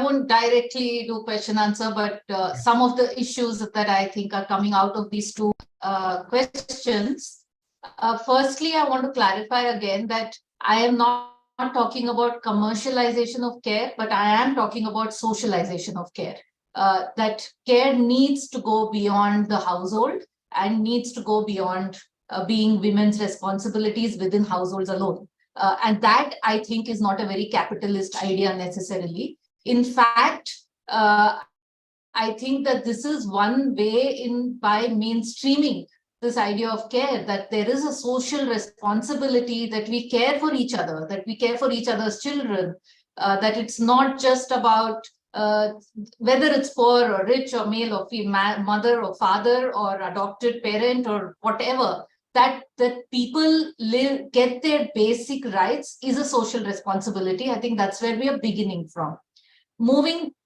B: won't directly do question answer, but some of the issues that I think are coming out of these 2 questions. Firstly, I want to clarify again that I am not talking about commercialization of care, but I am talking about socialization of care. That care needs to go beyond the household and needs to go beyond being women's responsibilities within households alone. And that, I think, is not a very capitalist idea necessarily. In fact, I think that this is one way by mainstreaming this idea of care, that there is a social responsibility, that we care for each other, that we care for each other's children, that it's not just about whether it's poor or rich or male or female, mother or father or adopted parent or whatever, that people get their basic rights is a social responsibility. I think that's where we are beginning from.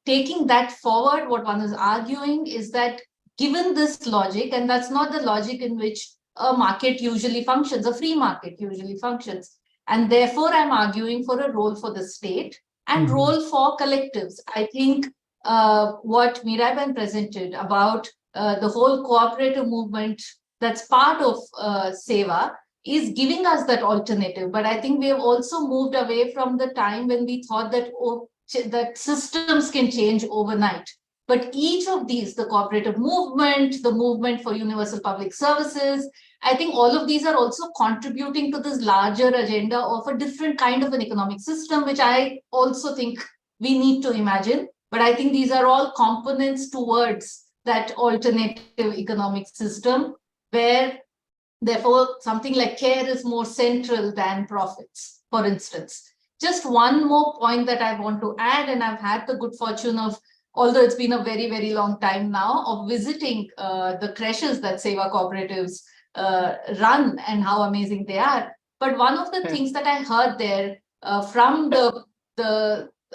B: Taking that forward, what one is arguing is that given this logic, and that's not the logic in which a market usually functions, a free market usually functions. And therefore, I'm arguing for a role for the state and role for collectives. I think what Mirai presented about the whole cooperative movement that's part of SEWA is giving us that alternative. But I think we have also moved away from the time when we thought that, that systems can change overnight. But each of these, the cooperative movement, the movement for universal public services, I think all of these are also contributing to this larger agenda of a different kind of an economic system, which I also think we need to imagine. But I think these are all components towards that alternative economic system, where therefore something like care is more central than profits, for instance. Just one more point that I want to add, and I've had the good fortune of, although it's been a very, very long time now, of visiting the creches that SEWA cooperatives run and how amazing they are. But one of the things that I heard there from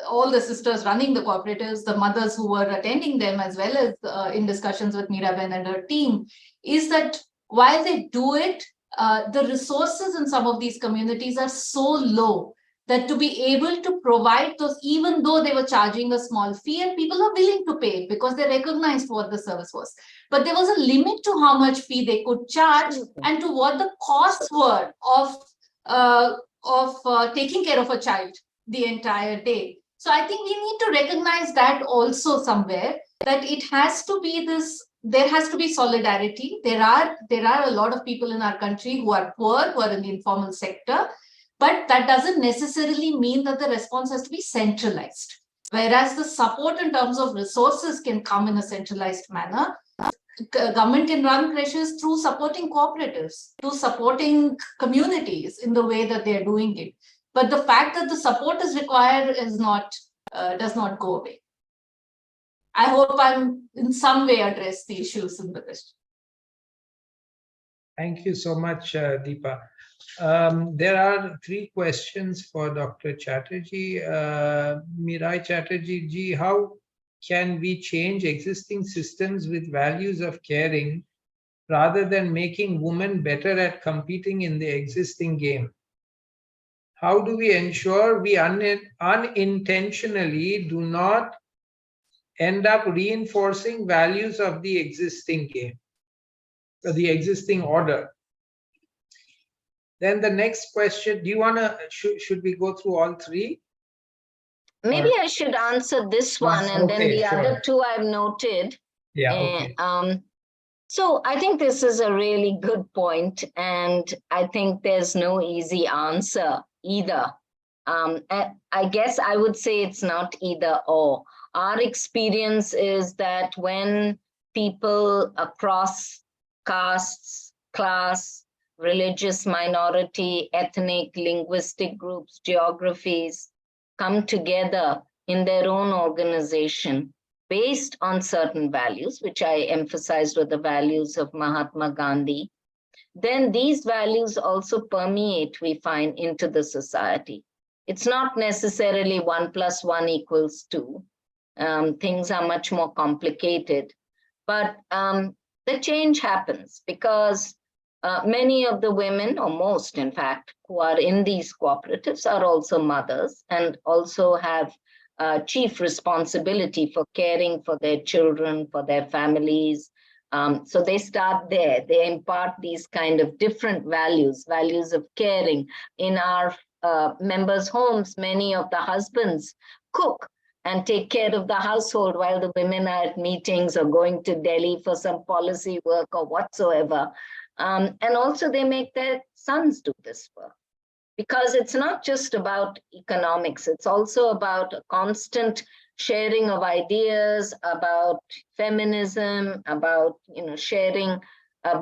B: all the sisters running the cooperatives, the mothers who were attending them, as well as in discussions with Mirai and her team, is that while they do it, the resources in some of these communities are so low that to be able to provide those, even though they were charging a small fee, and people are willing to pay it because they recognized what the service was. But there was a limit to how much fee they could charge and to what the costs were of taking care of a child the entire day. So I think we need to recognize that also somewhere, that it has to be this, there has to be solidarity. There are a lot of people in our country who are poor, who are in the informal sector, but that doesn't necessarily mean that the response has to be centralized. Whereas the support in terms of resources can come in a centralized manner. Government can run creches through supporting cooperatives, through supporting communities in the way that they're doing it. But the fact that the support is required is not, does not go away. I hope I'm in some way addressed the issues in the question.
A: Thank you so much, Dipa. There are 3 questions for Dr. Chatterjee. Mirai Chatterjee ji, how can we change existing systems with values of caring rather than making women better at competing in the existing game? How do we ensure we unintentionally do not end up reinforcing values of the existing game, the existing order? Then the next question, do you want to, should we go through all 3?
C: Maybe I should answer this one, and then the other 2 I've noted.
A: Yeah, okay.
C: So I think this is a really good point, and I think there's no easy answer either. I guess I would say it's not either or. Our experience is that when people across castes, class, religious minority, ethnic, linguistic groups, geographies come together in their own organization based on certain values, which I emphasized were the values of Mahatma Gandhi, then these values also permeate, we find, into the society. It's not necessarily 1 + 1 = 2. Things are much more complicated, but the change happens because many of the women, or most in fact, who are in these cooperatives are also mothers and also have chief responsibility for caring for their children, for their families. So they start there. They impart these kind of different values, values of caring. In our members' homes, many of the husbands cook and take care of the household while the women are at meetings or going to Delhi for some policy work or whatsoever. And also they make their sons do this work. Because it's not just about economics, it's also about a constant sharing of ideas, about feminism, about sharing,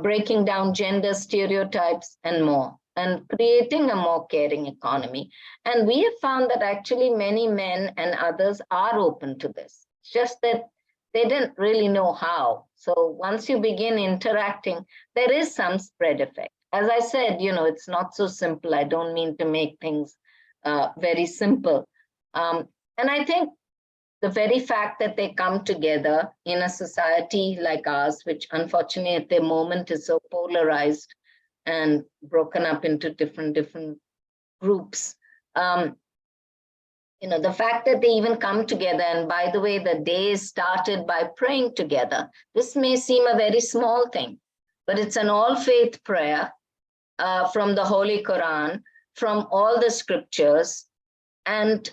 C: breaking down gender stereotypes and more, and creating a more caring economy. And we have found that actually many men and others are open to this. It's just that they didn't really know how. So once you begin interacting, there is some spread effect. As I said, it's not so simple. I don't mean to make things very simple. And I think the very fact that they come together in a society like ours, which unfortunately at the moment is so polarized, and broken up into different groups. The fact that they even come together, and by the way, the day started by praying together. This may seem a very small thing, but it's an all-faith prayer from the Holy Quran, from all the scriptures. And,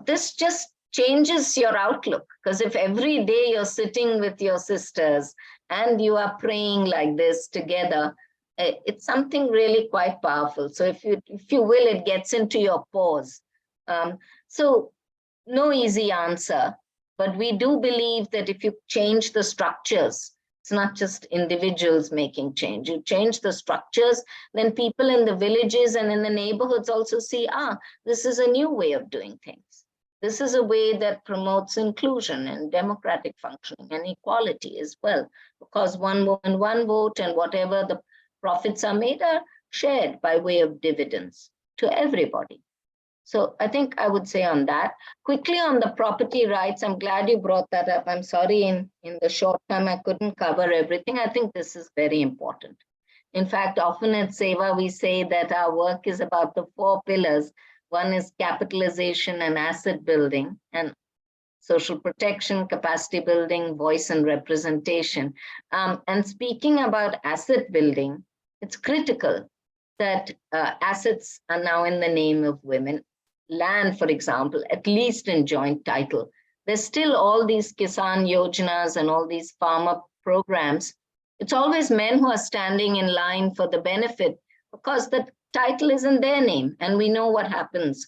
C: this just changes your outlook, because if every day you're sitting with your sisters and you are praying like this together, it's something really quite powerful. So if you will, it gets into your pores. So no easy answer, but we do believe that if you change the structures, it's not just individuals making change. You change the structures, then people in the villages and in the neighborhoods also see, this is a new way of doing things. This is a way that promotes inclusion and democratic functioning and equality as well, because one woman, one vote, and whatever the profits are made are shared by way of dividends to everybody. So I think I would say on that. Quickly on the property rights, I'm glad you brought that up. I'm sorry in the short time I couldn't cover everything. I think this is very important. In fact, often at SEWA, we say that our work is about the 4 pillars. One is capitalization and asset building, and social protection, capacity building, voice and representation. And speaking about asset building, it's critical that assets are now in the name of women. Land, for example, at least in joint title. There's still all these Kisan Yojanas and all these farmer programs. It's always men who are standing in line for the benefit because the title is in their name. And we know what happens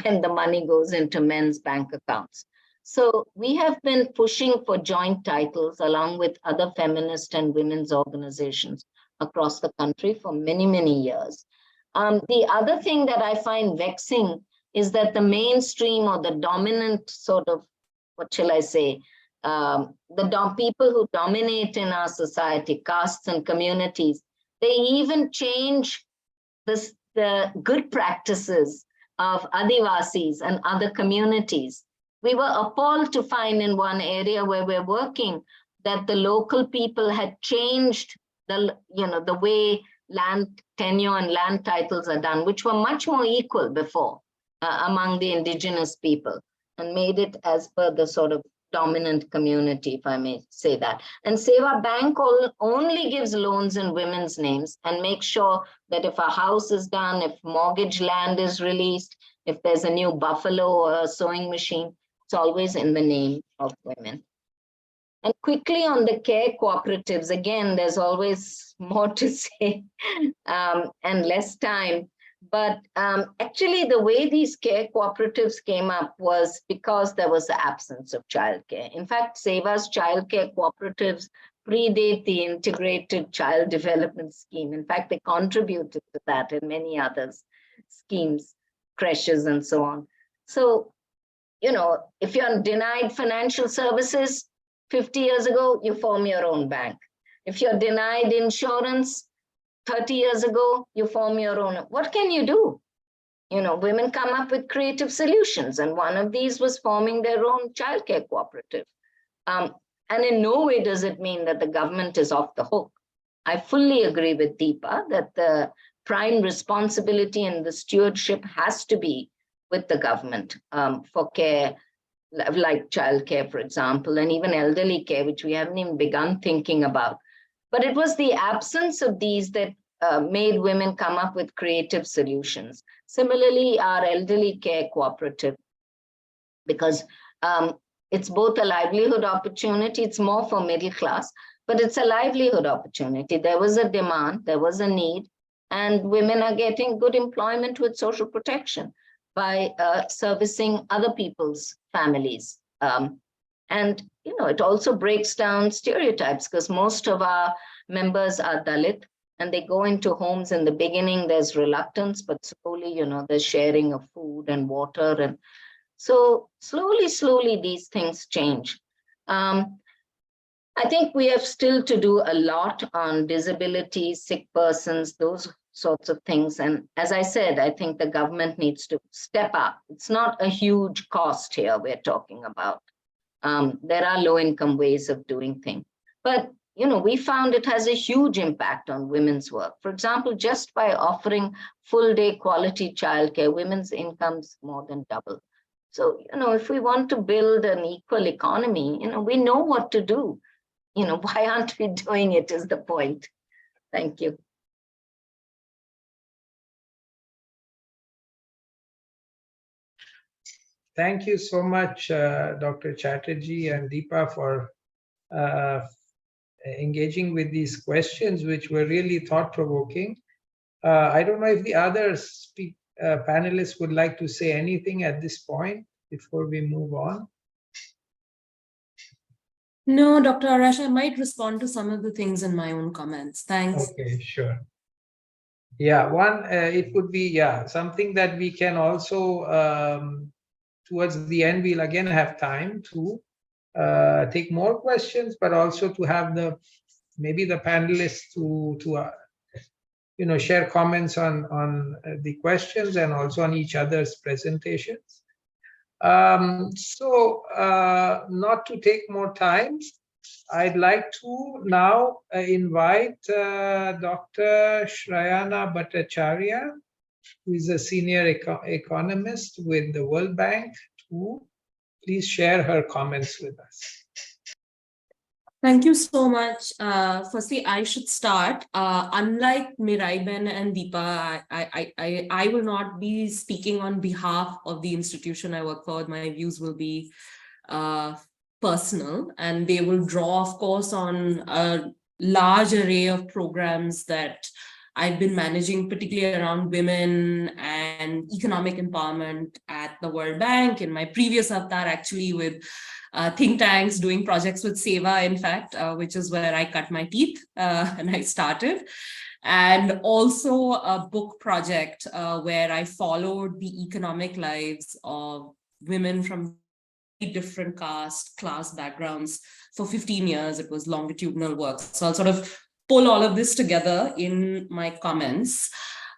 C: when the money goes into men's bank accounts. So we have been pushing for joint titles along with other feminist and women's organizations across the country for many, many years. The other thing that I find vexing is that the mainstream or the dominant sort of, what shall I say, people who dominate in our society, castes and communities, they even change the good practices of Adivasis and other communities. We were appalled to find in one area where we're working that the local people had changed the way land tenure and land titles are done, which were much more equal before. Among the indigenous people, and made it as per the sort of dominant community, if I may say that. And SEWA Bank only gives loans in women's names and makes sure that if a house is done, if mortgage land is released, if there's a new buffalo or a sewing machine, it's always in the name of women. And quickly on the care cooperatives, again, there's always more to say and less time. But actually, the way these care cooperatives came up was because there was the absence of childcare. In fact, SEWA's childcare cooperatives predate the integrated child development scheme. In fact, they contributed to that and many other schemes, creches and so on. So, if you're denied financial services 50 years ago, you form your own bank. If you're denied insurance, 30 years ago, you form your own. What can you do? Women come up with creative solutions, and one of these was forming their own childcare cooperative. And in no way does it mean that the government is off the hook. I fully agree with Dipa that the prime responsibility and the stewardship has to be with the government for care, like childcare, for example, and even elderly care, which we haven't even begun thinking about. But it was the absence of these that made women come up with creative solutions. Similarly, our elderly care cooperative, because it's both a livelihood opportunity, it's more for middle class, but it's a livelihood opportunity. There was a demand, there was a need, and women are getting good employment with social protection by servicing other people's families. And it also breaks down stereotypes because most of our members are Dalit and they go into homes. In the beginning, there's reluctance, but slowly, there's sharing of food and water. And so slowly, these things change. I think we have still to do a lot on disability, sick persons, those sorts of things. And as I said, I think the government needs to step up. It's not a huge cost here we're talking about. There are low-income ways of doing things. But, we found it has a huge impact on women's work. For example, just by offering full-day quality childcare, women's incomes more than double. So, if we want to build an equal economy, we know what to do. Why aren't we doing it is the point. Thank you.
A: Thank you so much, Dr. Chatterjee and Dipa, for engaging with these questions, which were really thought-provoking. I don't know if the other panelists would like to say anything at this point before we move on.
D: No, Dr. Arash, I might respond to some of the things in my own comments. Thanks.
A: Okay, sure. Yeah, one, it would be, something that we can also, towards the end, we'll again have time to take more questions, but also to have maybe the panelists to share comments on the questions and also on each other's presentations. So not to take more time, I'd like to now invite Dr. Shrayana Bhattacharya, who is a senior economist with the World Bank, to please share her comments with us.
D: Thank you so much. Firstly, I should start. Unlike Mirai and Dipa, I will not be speaking on behalf of the institution I work for. My views will be personal, and they will draw, of course, on a large array of programs that I've been managing, particularly around women and economic empowerment at the World Bank. In my previous avatar, actually, with think tanks, doing projects with SEWA, in fact, which is where I cut my teeth and I started. And also a book project where I followed the economic lives of women from different class backgrounds for 15 years. It was longitudinal work. So I'll sort of pull all of this together in my comments.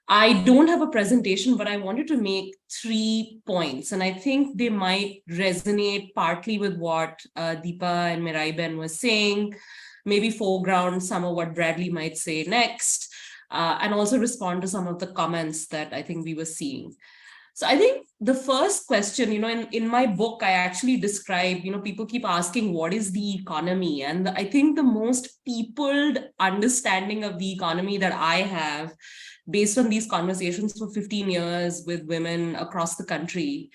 D: I don't have a presentation, but I wanted to make 3 points, and I think they might resonate partly with what Dipa and Mirai was saying, maybe foreground some of what Bradley might say next, and also respond to some of the comments that I think we were seeing. So I think the first question, in my book, I actually describe, people keep asking, what is the economy? And I think the most peopled understanding of the economy that I have, based on these conversations for 15 years with women across the country,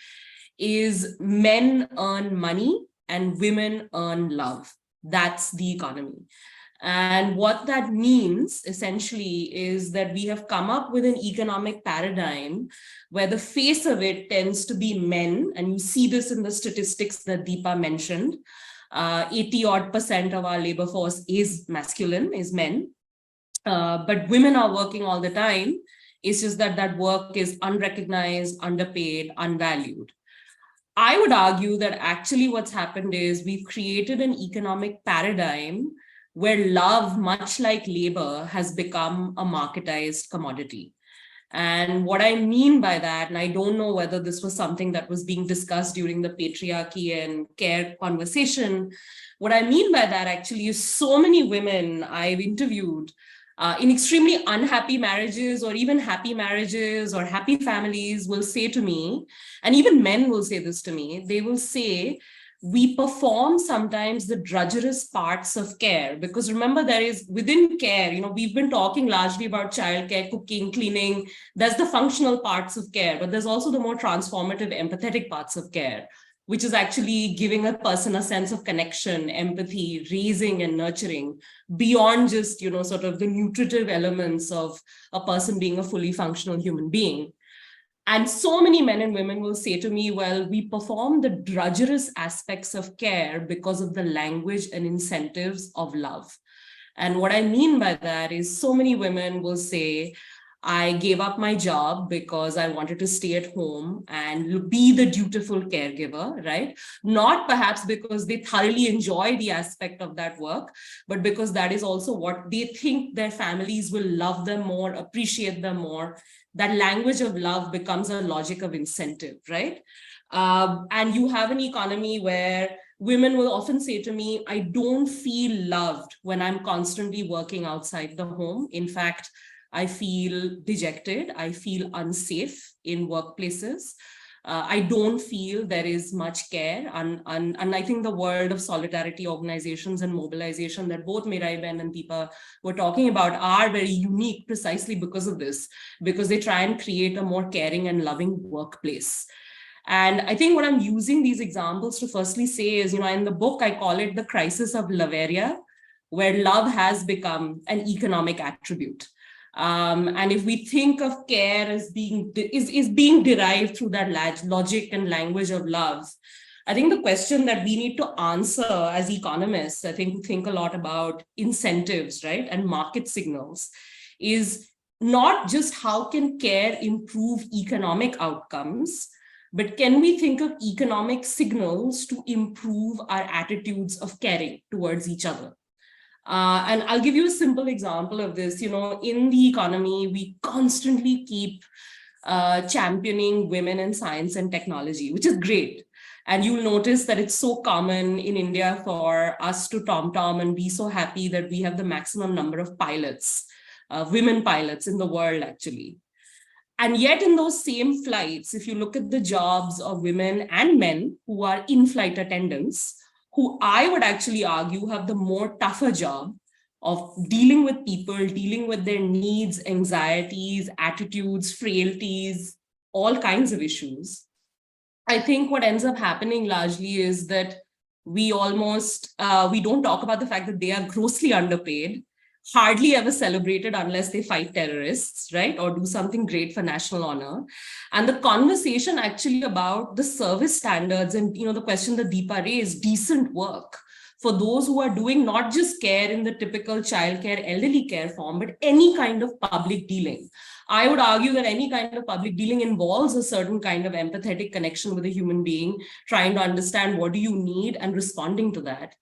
D: is men earn money and women earn love. That's the economy. And what that means essentially is that we have come up with an economic paradigm where the face of it tends to be men. And you see this in the statistics that Dipa mentioned. 80% of our labor force is masculine, is men. But women are working all the time. It's just that that work is unrecognized, underpaid, unvalued. I would argue that actually what's happened is we've created an economic paradigm where love, much like labor, has become a marketized commodity. And what I mean by that, and I don't know whether this was something that was being discussed during the patriarchy and care conversation, what I mean by that actually is so many women I've interviewed in extremely unhappy marriages or even happy marriages or happy families will say to me, and even men will say this to me, they will say, we perform sometimes the drudgerous parts of care, because remember, there is within care, we've been talking largely about childcare, cooking, cleaning. There's the functional parts of care, but there's also the more transformative, empathetic parts of care, which is actually giving a person a sense of connection, empathy, raising and nurturing beyond just, sort of the nutritive elements of a person being a fully functional human being. And so many men and women will say to me, well, we perform the drudgerous aspects of care because of the language and incentives of love. And what I mean by that is so many women will say, I gave up my job because I wanted to stay at home and be the dutiful caregiver, right? Not perhaps because they thoroughly enjoy the aspect of that work, but because that is also what they think their families will love them more, appreciate them more. That language of love becomes a logic of incentive, right? And you have an economy where women will often say to me, I don't feel loved when I'm constantly working outside the home. In fact, I feel dejected. I feel unsafe in workplaces. I don't feel there is much care. And I think the world of solidarity organizations and mobilization that both Mirai and Dipa were talking about are very unique precisely because of this, because they try and create a more caring and loving workplace. And I think what I'm using these examples to firstly say is, in the book, I call it the crisis of loveria, where love has become an economic attribute. And if we think of care as being derived through that logic and language of love, I think the question that we need to answer as economists, I think we think a lot about incentives, right, and market signals, is not just how can care improve economic outcomes, but can we think of economic signals to improve our attitudes of caring towards each other? And I'll give you a simple example of this. In the economy, we constantly keep championing women in science and technology, which is great. And you'll notice that it's so common in India for us to tom-tom and be so happy that we have the maximum number of pilots, women pilots in the world, actually. And yet in those same flights, if you look at the jobs of women and men who are in-flight attendants, who I would actually argue have the more tougher job of dealing with people, dealing with their needs, anxieties, attitudes, frailties, all kinds of issues. I think what ends up happening largely is that we don't talk about the fact that they are grossly underpaid, hardly ever celebrated unless they fight terrorists, right? Or do something great for national honor. And the conversation actually about the service standards and, the question that Dipa raised, decent work for those who are doing not just care in the typical childcare, elderly care form, but any kind of public dealing. I would argue that any kind of public dealing involves a certain kind of empathetic connection with a human being, trying to understand what do you need and responding to that.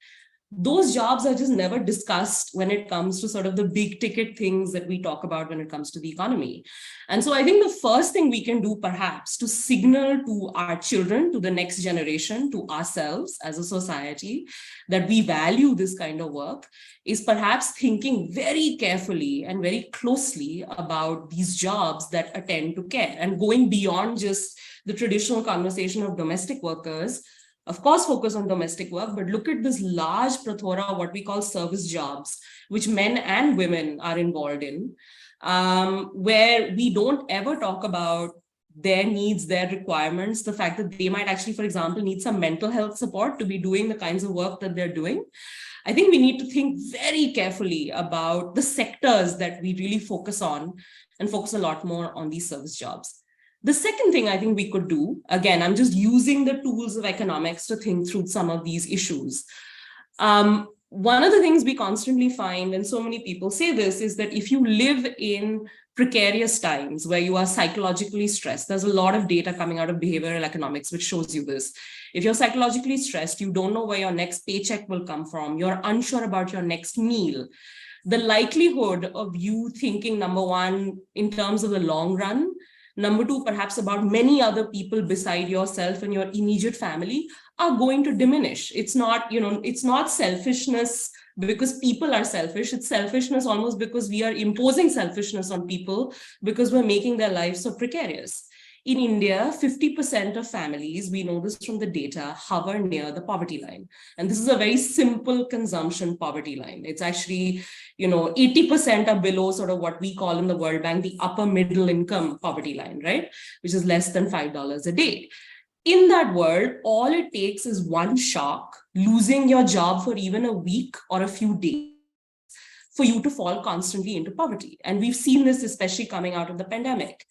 D: Those jobs are just never discussed when it comes to sort of the big ticket things that we talk about when it comes to the economy. And so I think the first thing we can do perhaps to signal to our children, to the next generation, to ourselves as a society, that we value this kind of work is perhaps thinking very carefully and very closely about these jobs that attend to care and going beyond just the traditional conversation of domestic workers. Of course, focus on domestic work, but look at this large plethora of what we call service jobs, which men and women are involved in, where we don't ever talk about their needs, their requirements, the fact that they might actually, for example, need some mental health support to be doing the kinds of work that they're doing. I think we need to think very carefully about the sectors that we really focus on and focus a lot more on these service jobs. The second thing I think we could do, again, I'm just using the tools of economics to think through some of these issues. One of the things we constantly find, and so many people say this, is that if you live in precarious times where you are psychologically stressed, there's a lot of data coming out of behavioral economics which shows you this. If you're psychologically stressed, you don't know where your next paycheck will come from, you're unsure about your next meal, the likelihood of you thinking, number one, in terms of the long run, number two, perhaps about many other people beside yourself and your immediate family are going to diminish. It's not, it's not selfishness because people are selfish. It's selfishness almost because we are imposing selfishness on people because we're making their lives so precarious. In India, 50% of families, we know this from the data, hover near the poverty line. And this is a very simple consumption poverty line. It's actually, 80% are below sort of what we call in the World Bank, the upper middle income poverty line, right? Which is less than $5 a day. In that world, all it takes is one shock, losing your job for even a week or a few days, for you to fall constantly into poverty. And we've seen this especially coming out of the pandemic.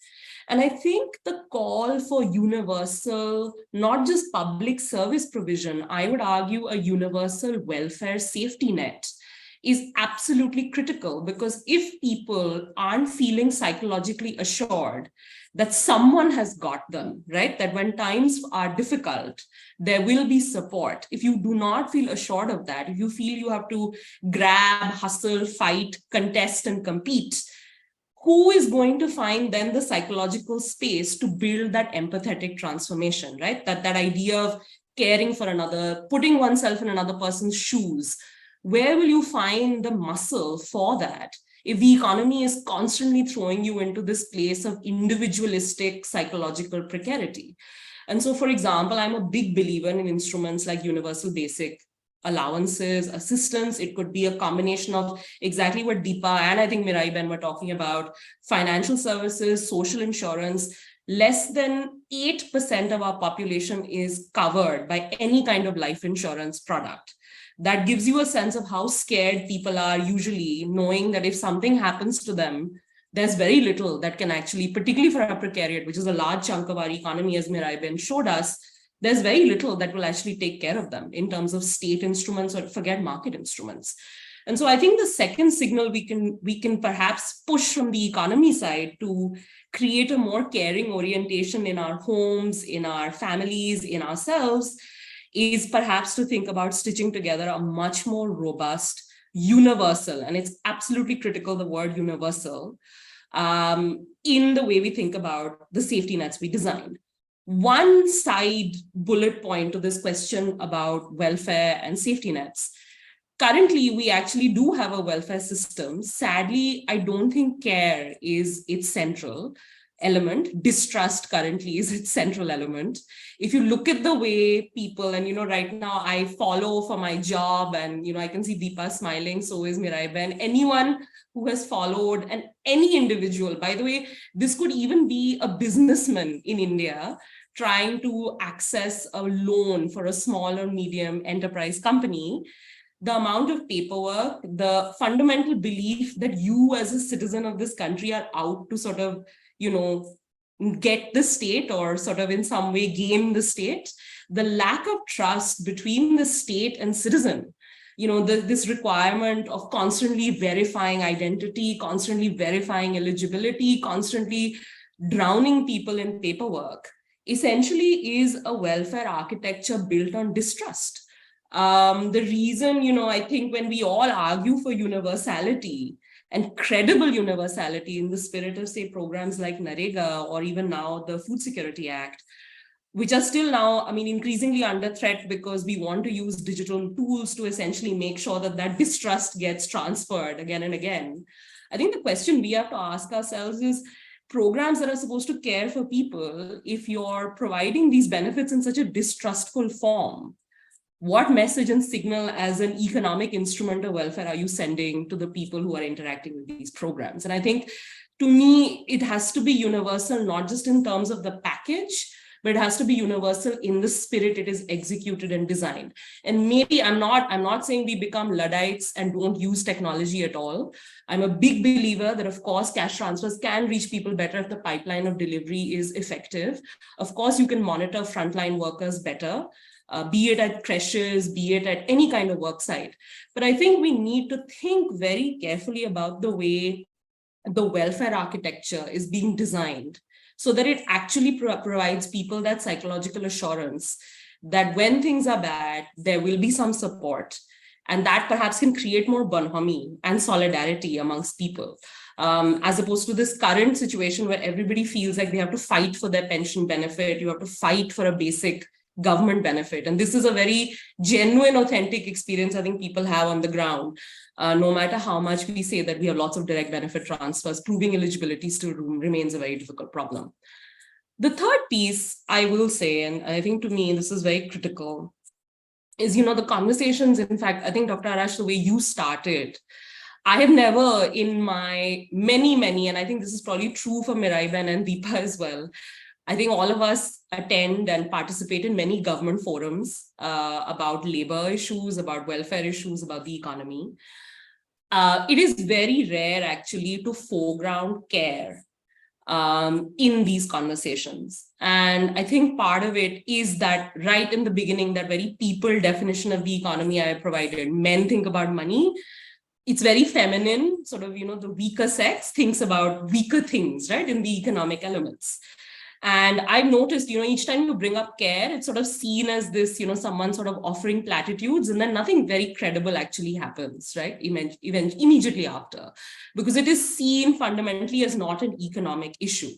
D: And I think the call for universal, not just public service provision, I would argue a universal welfare safety net is absolutely critical, because if people aren't feeling psychologically assured that someone has got them, right? That when times are difficult, there will be support. If you do not feel assured of that, if you feel you have to grab, hustle, fight, contest, and compete, who is going to find then the psychological space to build that empathetic transformation, right? That idea of caring for another, putting oneself in another person's shoes, where will you find the muscle for that if the economy is constantly throwing you into this place of individualistic psychological precarity? And so, for example, I'm a big believer in instruments like universal basic allowances, assistance. It could be a combination of exactly what Dipa and I think Mirai Ben were talking about, financial services, social insurance. Less than 8% of our population is covered by any kind of life insurance product. That gives you a sense of how scared people are usually, knowing that if something happens to them, there's very little that can actually, particularly for our precariat, which is a large chunk of our economy, as Mirai Ben showed us, there's very little that will actually take care of them in terms of state instruments, or forget market instruments. And so I think the second signal we can perhaps push from the economy side to create a more caring orientation in our homes, in our families, in ourselves, is perhaps to think about stitching together a much more robust, universal, and it's absolutely critical, the word universal, in the way we think about the safety nets we designed. One side bullet point to this question about welfare and safety nets. Currently, we actually do have a welfare system. Sadly, I don't think care is its central element. Distrust currently is its central element. If you look at the way people, and right now I follow for my job, and I can see Dipa smiling, so is Mirai Ben, anyone who has followed, and any individual, by the way, this could even be a businessman in India trying to access a loan for a small or medium enterprise company. The amount of paperwork, the fundamental belief that you as a citizen of this country are out to sort of, get the state, or sort of in some way game the state, the lack of trust between the state and citizen, this requirement of constantly verifying identity, constantly verifying eligibility, constantly drowning people in paperwork, essentially is a welfare architecture built on distrust. The reason, I think when we all argue for universality and credible universality in the spirit of, say, programs like NREGA, or even now the Food Security Act, which are still now, increasingly under threat because we want to use digital tools to essentially make sure that that distrust gets transferred again and again. I think the question we have to ask ourselves is, programs that are supposed to care for people, if you're providing these benefits in such a distrustful form, what message and signal as an economic instrument of welfare are you sending to the people who are interacting with these programs? And I think, to me, it has to be universal, not just in terms of the package, but it has to be universal in the spirit it is executed and designed. And maybe I'm not saying we become Luddites and don't use technology at all. I'm a big believer that, of course, cash transfers can reach people better if the pipeline of delivery is effective. Of course, you can monitor frontline workers better, be it at creches, be it at any kind of work site. But I think we need to think very carefully about the way the welfare architecture is being designed, so that it actually provides people that psychological assurance that when things are bad, there will be some support, and that perhaps can create more bonhomie and solidarity amongst people, as opposed to this current situation where everybody feels like they have to fight for their pension benefit, you have to fight for a basic government benefit. And this is a very genuine, authentic experience I think people have on the ground. No matter how much we say that we have lots of direct benefit transfers, proving eligibility still remains a very difficult problem. The third piece I will say, and I think to me this is very critical, is, the conversations. In fact, I think, Dr. Arash, the way you started, I have never in my many, and I think this is probably true for Mirai Ben and Dipa as well, I think all of us attend and participate in many government forums about labor issues, about welfare issues, about the economy. It is very rare actually to foreground care in these conversations. And I think part of it is that right in the beginning, that very people definition of the economy I provided, men think about money. It's very feminine, sort of, the weaker sex thinks about weaker things, right, in the economic elements. And I've noticed, each time you bring up care, it's sort of seen as this, someone sort of offering platitudes, and then nothing very credible actually happens, right? Immediately after, because it is seen fundamentally as not an economic issue.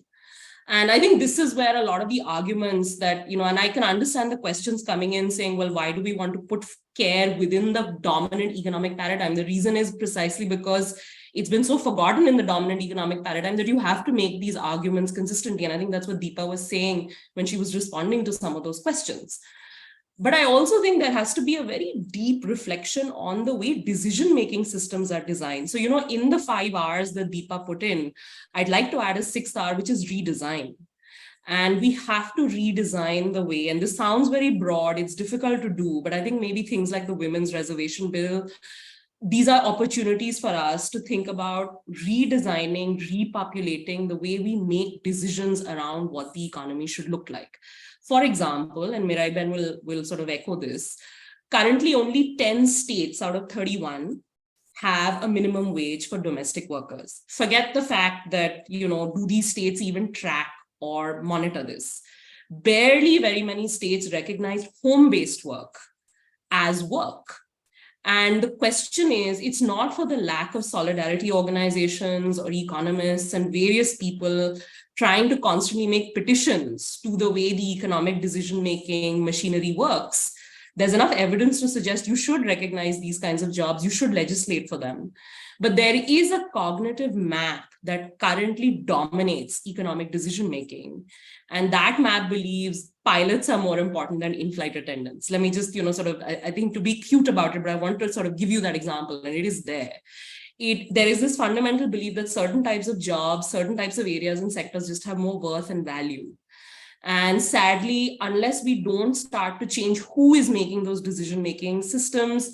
D: And I think this is where a lot of the arguments that, and I can understand the questions coming in saying, well, why do we want to put care within the dominant economic paradigm? The reason is precisely because it's been so forgotten in the dominant economic paradigm that you have to make these arguments consistently. And I think that's what Dipa was saying when she was responding to some of those questions. But I also think there has to be a very deep reflection on the way decision-making systems are designed. So, in the 5 hours that Dipa put in, I'd like to add a 6th hour, which is redesign. And we have to redesign the way, and this sounds very broad, it's difficult to do, but I think maybe things like the Women's Reservation Bill, these are opportunities for us to think about redesigning, repopulating the way we make decisions around what the economy should look like. For example, and Mirai will sort of echo this, currently only 10 states out of 31 have a minimum wage for domestic workers. Forget the fact that, do these states even track or monitor this? Barely very many states recognize home-based work as work. And the question is, it's not for the lack of solidarity organizations or economists and various people trying to constantly make petitions to the way the economic decision-making machinery works. There's enough evidence to suggest you should recognize these kinds of jobs, you should legislate for them. But there is a cognitive map that currently dominates economic decision-making. And that map believes pilots are more important than in-flight attendants. Let me just, I think to be cute about it, but I want to sort of give you that example, and it is there. There is this fundamental belief that certain types of jobs, certain types of areas and sectors just have more worth and value. And sadly, unless we don't start to change who is making those decision-making systems,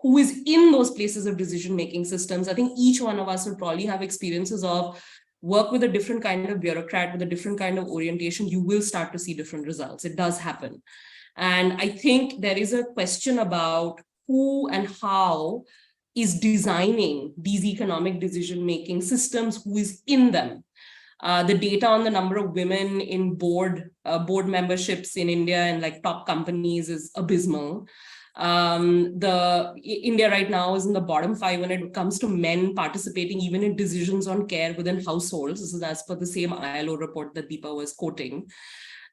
D: who is in those places of decision-making systems, I think each one of us will probably have experiences of work with a different kind of bureaucrat, with a different kind of orientation, you will start to see different results. It does happen. And I think there is a question about who and how is designing these economic decision-making systems, who is in them. The data on the number of women in board memberships in India and like top companies is abysmal. India right now is in the bottom 5 when it comes to men participating even in decisions on care within households. This is as per the same ILO report that Dipa was quoting.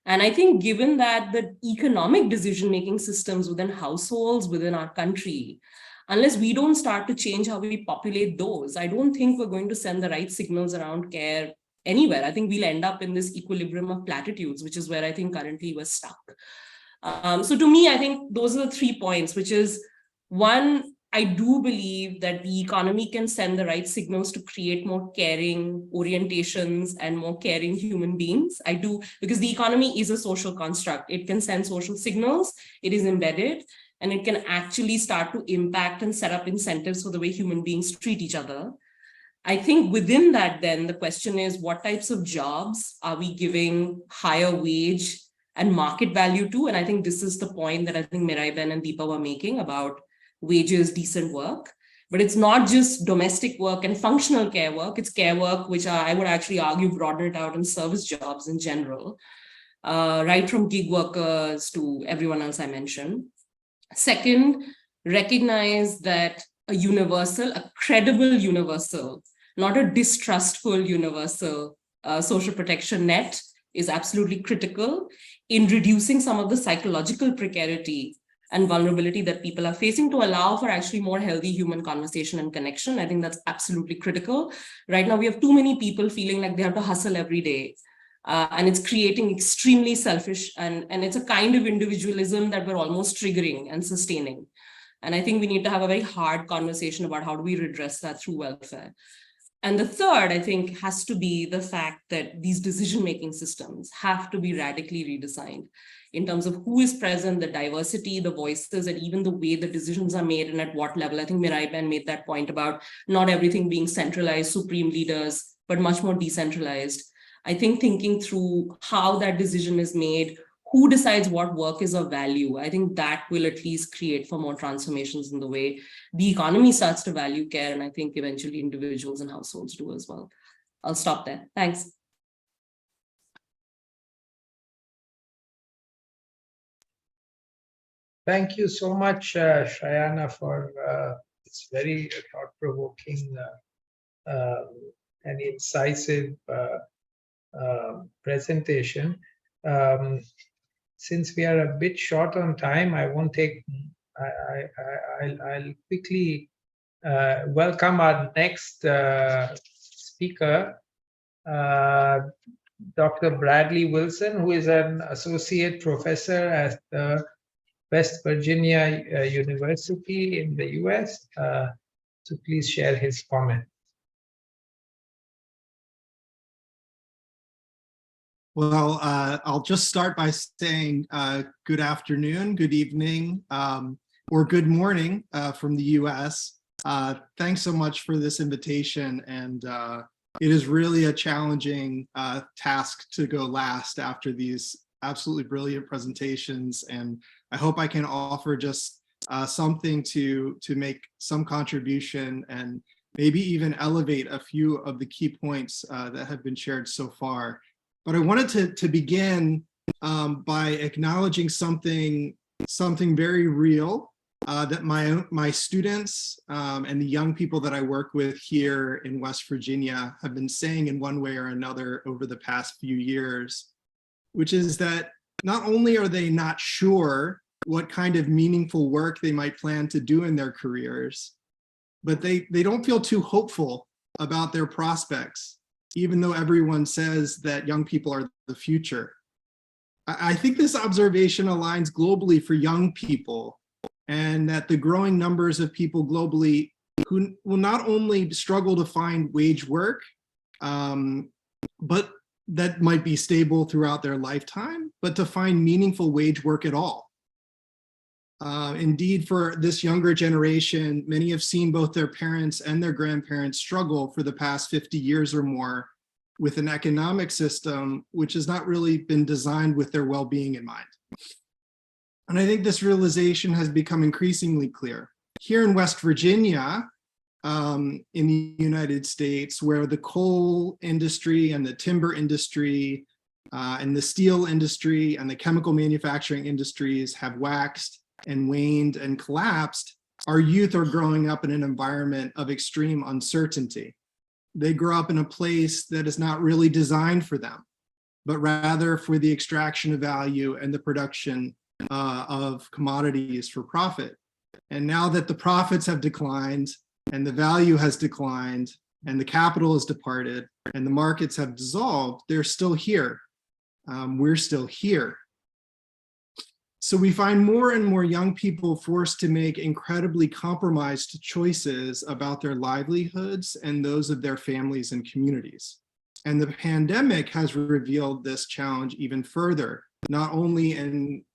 D: And I think given that the economic decision-making systems within households within our country, unless we don't start to change how we populate those, I don't think we're going to send the right signals around care anywhere. I think we'll end up in this equilibrium of platitudes, which is where I think currently we're stuck. So to me, I think those are the 3 points, which is, one, I do believe that the economy can send the right signals to create more caring orientations and more caring human beings. I do, because the economy is a social construct. It can send social signals, it is embedded, and it can actually start to impact and set up incentives for the way human beings treat each other. I think within that, then the question is, what types of jobs are we giving higher wage and market value to? And I think this is the point that I think Mirai and Dipa were making about wages, decent work. But it's not just domestic work and functional care work, it's care work, which I would actually argue broaden it out in service jobs in general, right from gig workers to everyone else I mentioned. Second, recognize that a universal, a credible universal, not a distrustful universal social protection net is absolutely critical in reducing some of the psychological precarity and vulnerability that people are facing to allow for actually more healthy human conversation and connection. I think that's absolutely critical. Right now, we have too many people feeling like they have to hustle every day. And it's creating extremely selfish, and it's a kind of individualism that we're almost triggering and sustaining. And I think we need to have a very hard conversation about how do we redress that through welfare. And the third, I think, has to be the fact that these decision-making systems have to be radically redesigned in terms of who is present, the diversity, the voices, and even the way the decisions are made and at what level. I think Mirai made that point about not everything being centralized, supreme leaders, but much more decentralized. I think thinking through how that decision is made, who decides what work is of value, I think that will at least create for more transformations in the way the economy starts to value care. And I think eventually individuals and households do as well. I'll stop there. Thanks.
A: Thank you so much, Shrayana, for this very thought-provoking and incisive presentation. Since we are a bit short on time, I won't take. I'll quickly welcome our next speaker, Dr. Bradley Wilson, who is an associate professor at the West Virginia University in the US. So please share his comment.
E: Well, I'll just start by saying good afternoon, good evening, or good morning from the US. Thanks so much for this invitation, and it is really a challenging task to go last after these absolutely brilliant presentations, and I hope I can offer just something to make some contribution and maybe even elevate a few of the key points that have been shared so far. But I wanted to begin by acknowledging something very real that my students and the young people that I work with here in West Virginia have been saying in one way or another over the past few years, which is that not only are they not sure what kind of meaningful work they might plan to do in their careers, but they don't feel too hopeful about their prospects, even though everyone says that young people are the future. I think this observation aligns globally for young people, and that the growing numbers of people globally who will not only struggle to find wage work, but that might be stable throughout their lifetime, but to find meaningful wage work at all. Indeed, for this younger generation, many have seen both their parents and their grandparents struggle for the past 50 years or more with an economic system which has not really been designed with their well-being in mind. And I think this realization has become increasingly clear. Here in West Virginia, in the United States, where the coal industry and the timber industry and the steel industry and the chemical manufacturing industries have waxed and waned and collapsed, our youth are growing up in an environment of extreme uncertainty. They grow up in a place that is not really designed for them, but rather for the extraction of value and the production of commodities for profit. And now that the profits have declined and the value has declined and the capital has departed and the markets have dissolved, they're still here. We're still here. So we find more and more young people forced to make incredibly compromised choices about their livelihoods and those of their families and communities. And the pandemic has revealed this challenge even further, not only in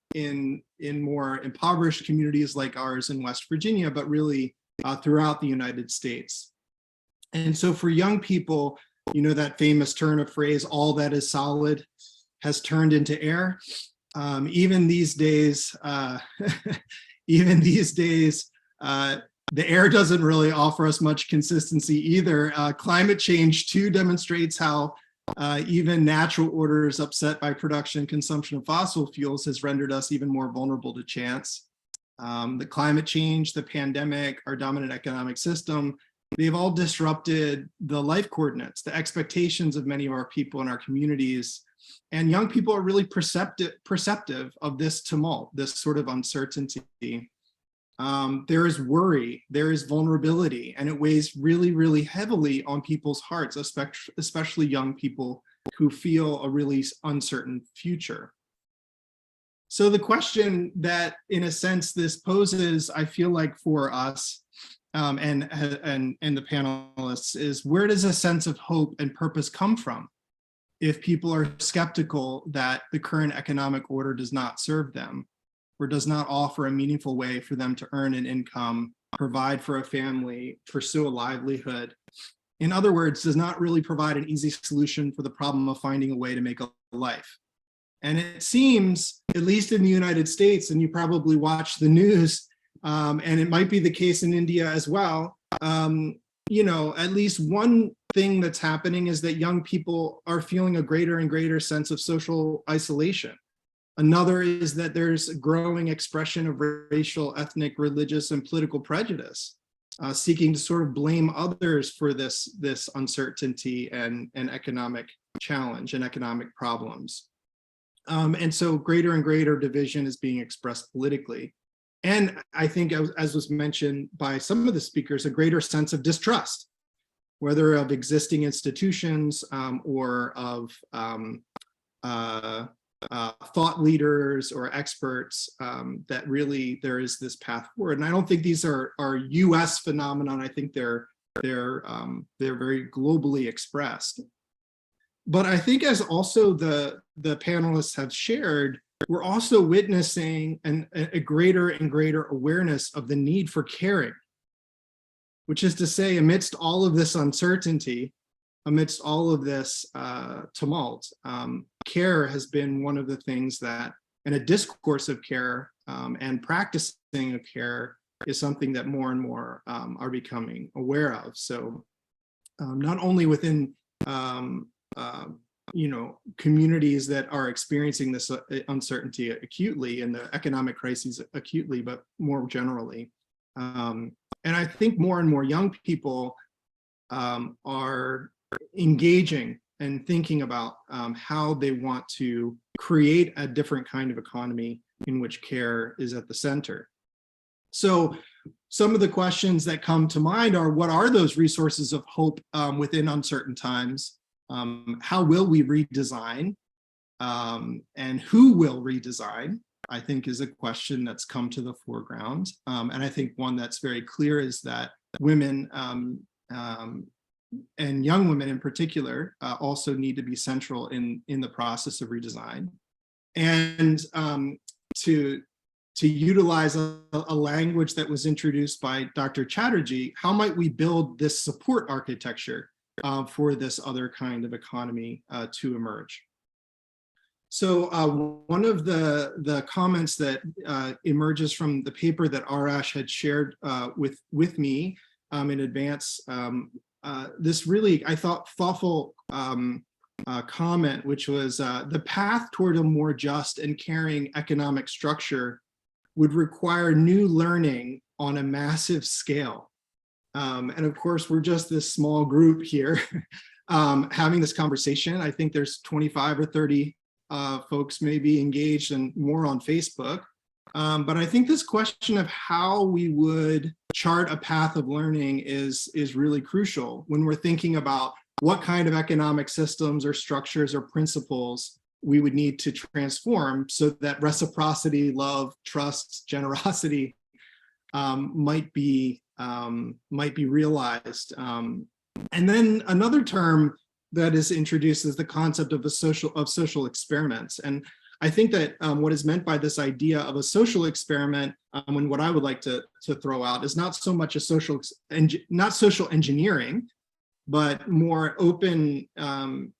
E: more impoverished communities like ours in West Virginia, but really throughout the United States. And so for young people, you know, that famous turn of phrase, all that is solid has turned into air. Even these days, the air doesn't really offer us much consistency either. Climate change too demonstrates how even natural orders upset by production and consumption of fossil fuels has rendered us even more vulnerable to chance. The climate change, the pandemic, our dominant economic system, they've all disrupted the life coordinates, the expectations of many of our people in our communities. And young people are really perceptive of this tumult, this sort of uncertainty. There is worry, there is vulnerability, and it weighs really, really heavily on people's hearts, especially young people who feel a really uncertain future. So the question that, in a sense, this poses, I feel like for us and the panelists is, where does a sense of hope and purpose come from if people are skeptical that the current economic order does not serve them or does not offer a meaningful way for them to earn an income, provide for a family, pursue a livelihood? In other words, does not really provide an easy solution for the problem of finding a way to make a life. And it seems, at least in the United States, and you probably watch the news, and it might be the case in India as well, you know, at least one thing that's happening is that young people are feeling a greater and greater sense of social isolation. Another is that there's a growing expression of racial, ethnic, religious, and political prejudice, seeking to sort of blame others for this uncertainty and economic challenge and economic problems. And so greater and greater division is being expressed politically. And I think, as was mentioned by some of the speakers, a greater sense of distrust, whether of existing institutions or of thought leaders or experts, that really there is this path forward. And I don't think these are US phenomenon. I think they're very globally expressed. But I think, as also the panelists have shared, we're also witnessing a greater and greater awareness of the need for caring, which is to say, amidst all of this uncertainty, amidst all of this tumult, care has been one of the things that, and a discourse of care and practicing of care is something that more and more are becoming aware of. So not only within communities that are experiencing this uncertainty acutely and the economic crises acutely, but more generally. And I think more and more young people are engaging and thinking about how they want to create a different kind of economy in which care is at the center. So some of the questions that come to mind are, what are those resources of hope within uncertain times? How will we redesign? And who will redesign, I think, is a question that's come to the foreground. And I think one that's very clear is that women and young women in particular also need to be central in the process of redesign. And to utilize a language that was introduced by Dr. Chatterjee, how might we build this support architecture for this other kind of economy to emerge? So one of the comments that emerges from the paper that Arash had shared with me in advance, this really, I thought, thoughtful comment, which was the path toward a more just and caring economic structure would require new learning on a massive scale. And of course, we're just this small group here having this conversation. I think there's 25 or 30 folks maybe engaged and more on Facebook. But I think this question of how we would chart a path of learning is really crucial when we're thinking about what kind of economic systems or structures or principles we would need to transform so that reciprocity, love, trust, generosity might be realized. And then another term that is introduced is the concept of social experiments. And I think that what is meant by this idea of a social experiment, and what I would like to throw out, is not so much not social engineering, but more open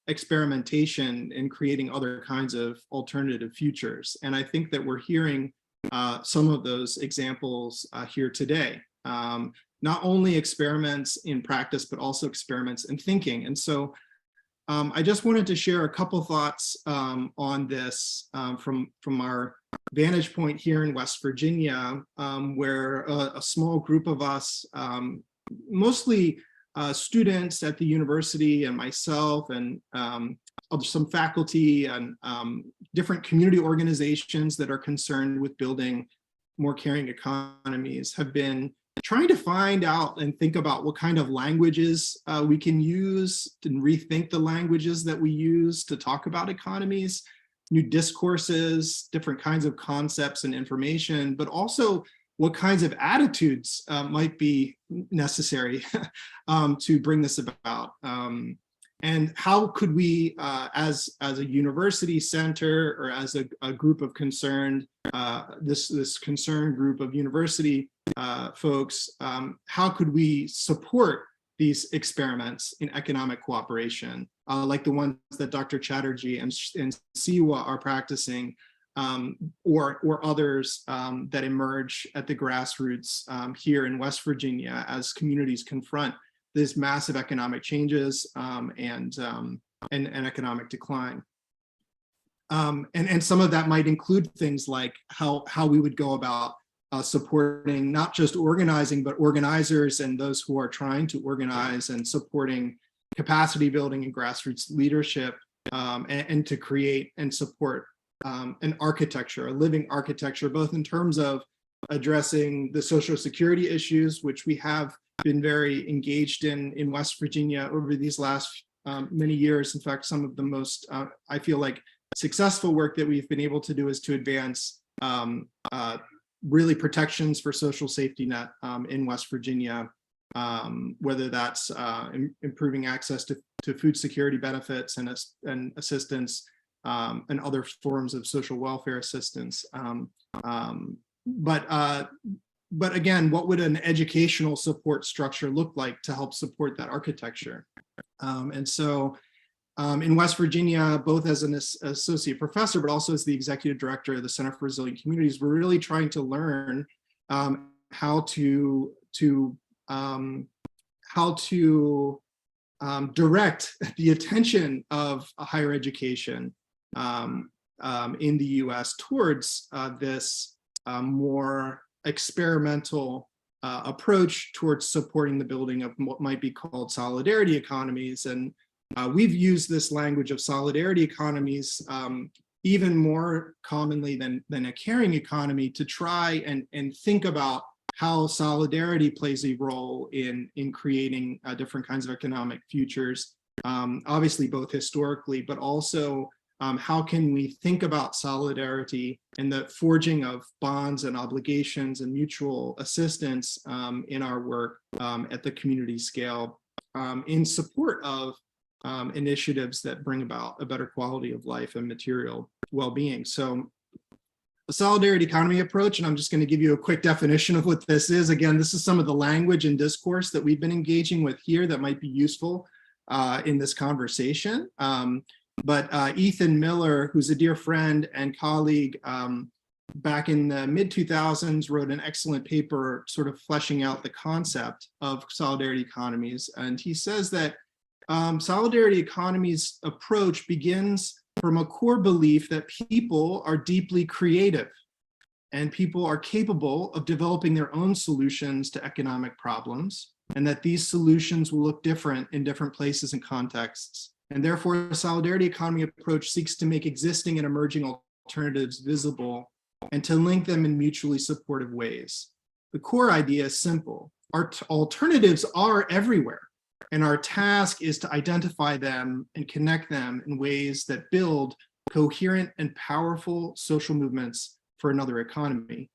E: experimentation in creating other kinds of alternative futures. And I think that we're hearing some of those examples here today. Not only experiments in practice, but also experiments in thinking. And so I just wanted to share a couple thoughts on this from our vantage point here in West Virginia, where a small group of us, mostly students at the university and myself and of some faculty and different community organizations that are concerned with building more caring economies, have been trying to find out and think about what kind of languages we can use and rethink the languages that we use to talk about economies, new discourses, different kinds of concepts and information, but also what kinds of attitudes might be necessary to bring this about. And how could we, as a university center or as a group of concerned, this concerned group of university folks, how could we support these experiments in economic cooperation, like the ones that Dr. Chatterjee and SEWA are practicing, or others that emerge at the grassroots here in West Virginia as communities confront these massive economic changes and economic decline. And some of that might include things like how we would go about supporting not just organizing, but organizers and those who are trying to organize, and supporting capacity building and grassroots leadership, and to create and support an architecture, a living architecture, both in terms of addressing the social security issues, which we have been very engaged in West Virginia over these last many years. In fact, some of the most, I feel like, successful work that we've been able to do is to advance really protections for social safety net in West Virginia, whether that's improving access to food security benefits and assistance, and other forms of social welfare assistance. But again, what would an educational support structure look like to help support that architecture? And so in West Virginia, both as an associate professor, but also as the executive director of the Center for Resilient Communities, we're really trying to learn how to direct the attention of higher education in the US towards this more experimental approach towards supporting the building of what might be called solidarity economies. And we've used this language of solidarity economies even more commonly than a caring economy to try and think about how solidarity plays a role in creating different kinds of economic futures, obviously both historically, but also how can we think about solidarity and the forging of bonds and obligations and mutual assistance in our work at the community scale in support of initiatives that bring about a better quality of life and material well-being. So a solidarity economy approach, and I'm just going to give you a quick definition of what this is. Again, this is some of the language and discourse that we've been engaging with here that might be useful in this conversation. But Ethan Miller, who's a dear friend and colleague, back in the mid-2000s wrote an excellent paper sort of fleshing out the concept of solidarity economies. And he says that solidarity economies approach begins from a core belief that people are deeply creative and people are capable of developing their own solutions to economic problems, and that these solutions will look different in different places and contexts. And therefore, the solidarity economy approach seeks to make existing and emerging alternatives visible and to link them in mutually supportive ways. The core idea is simple. Our alternatives are everywhere, and our task is to identify them and connect them in ways that build coherent and powerful social movements for another economy.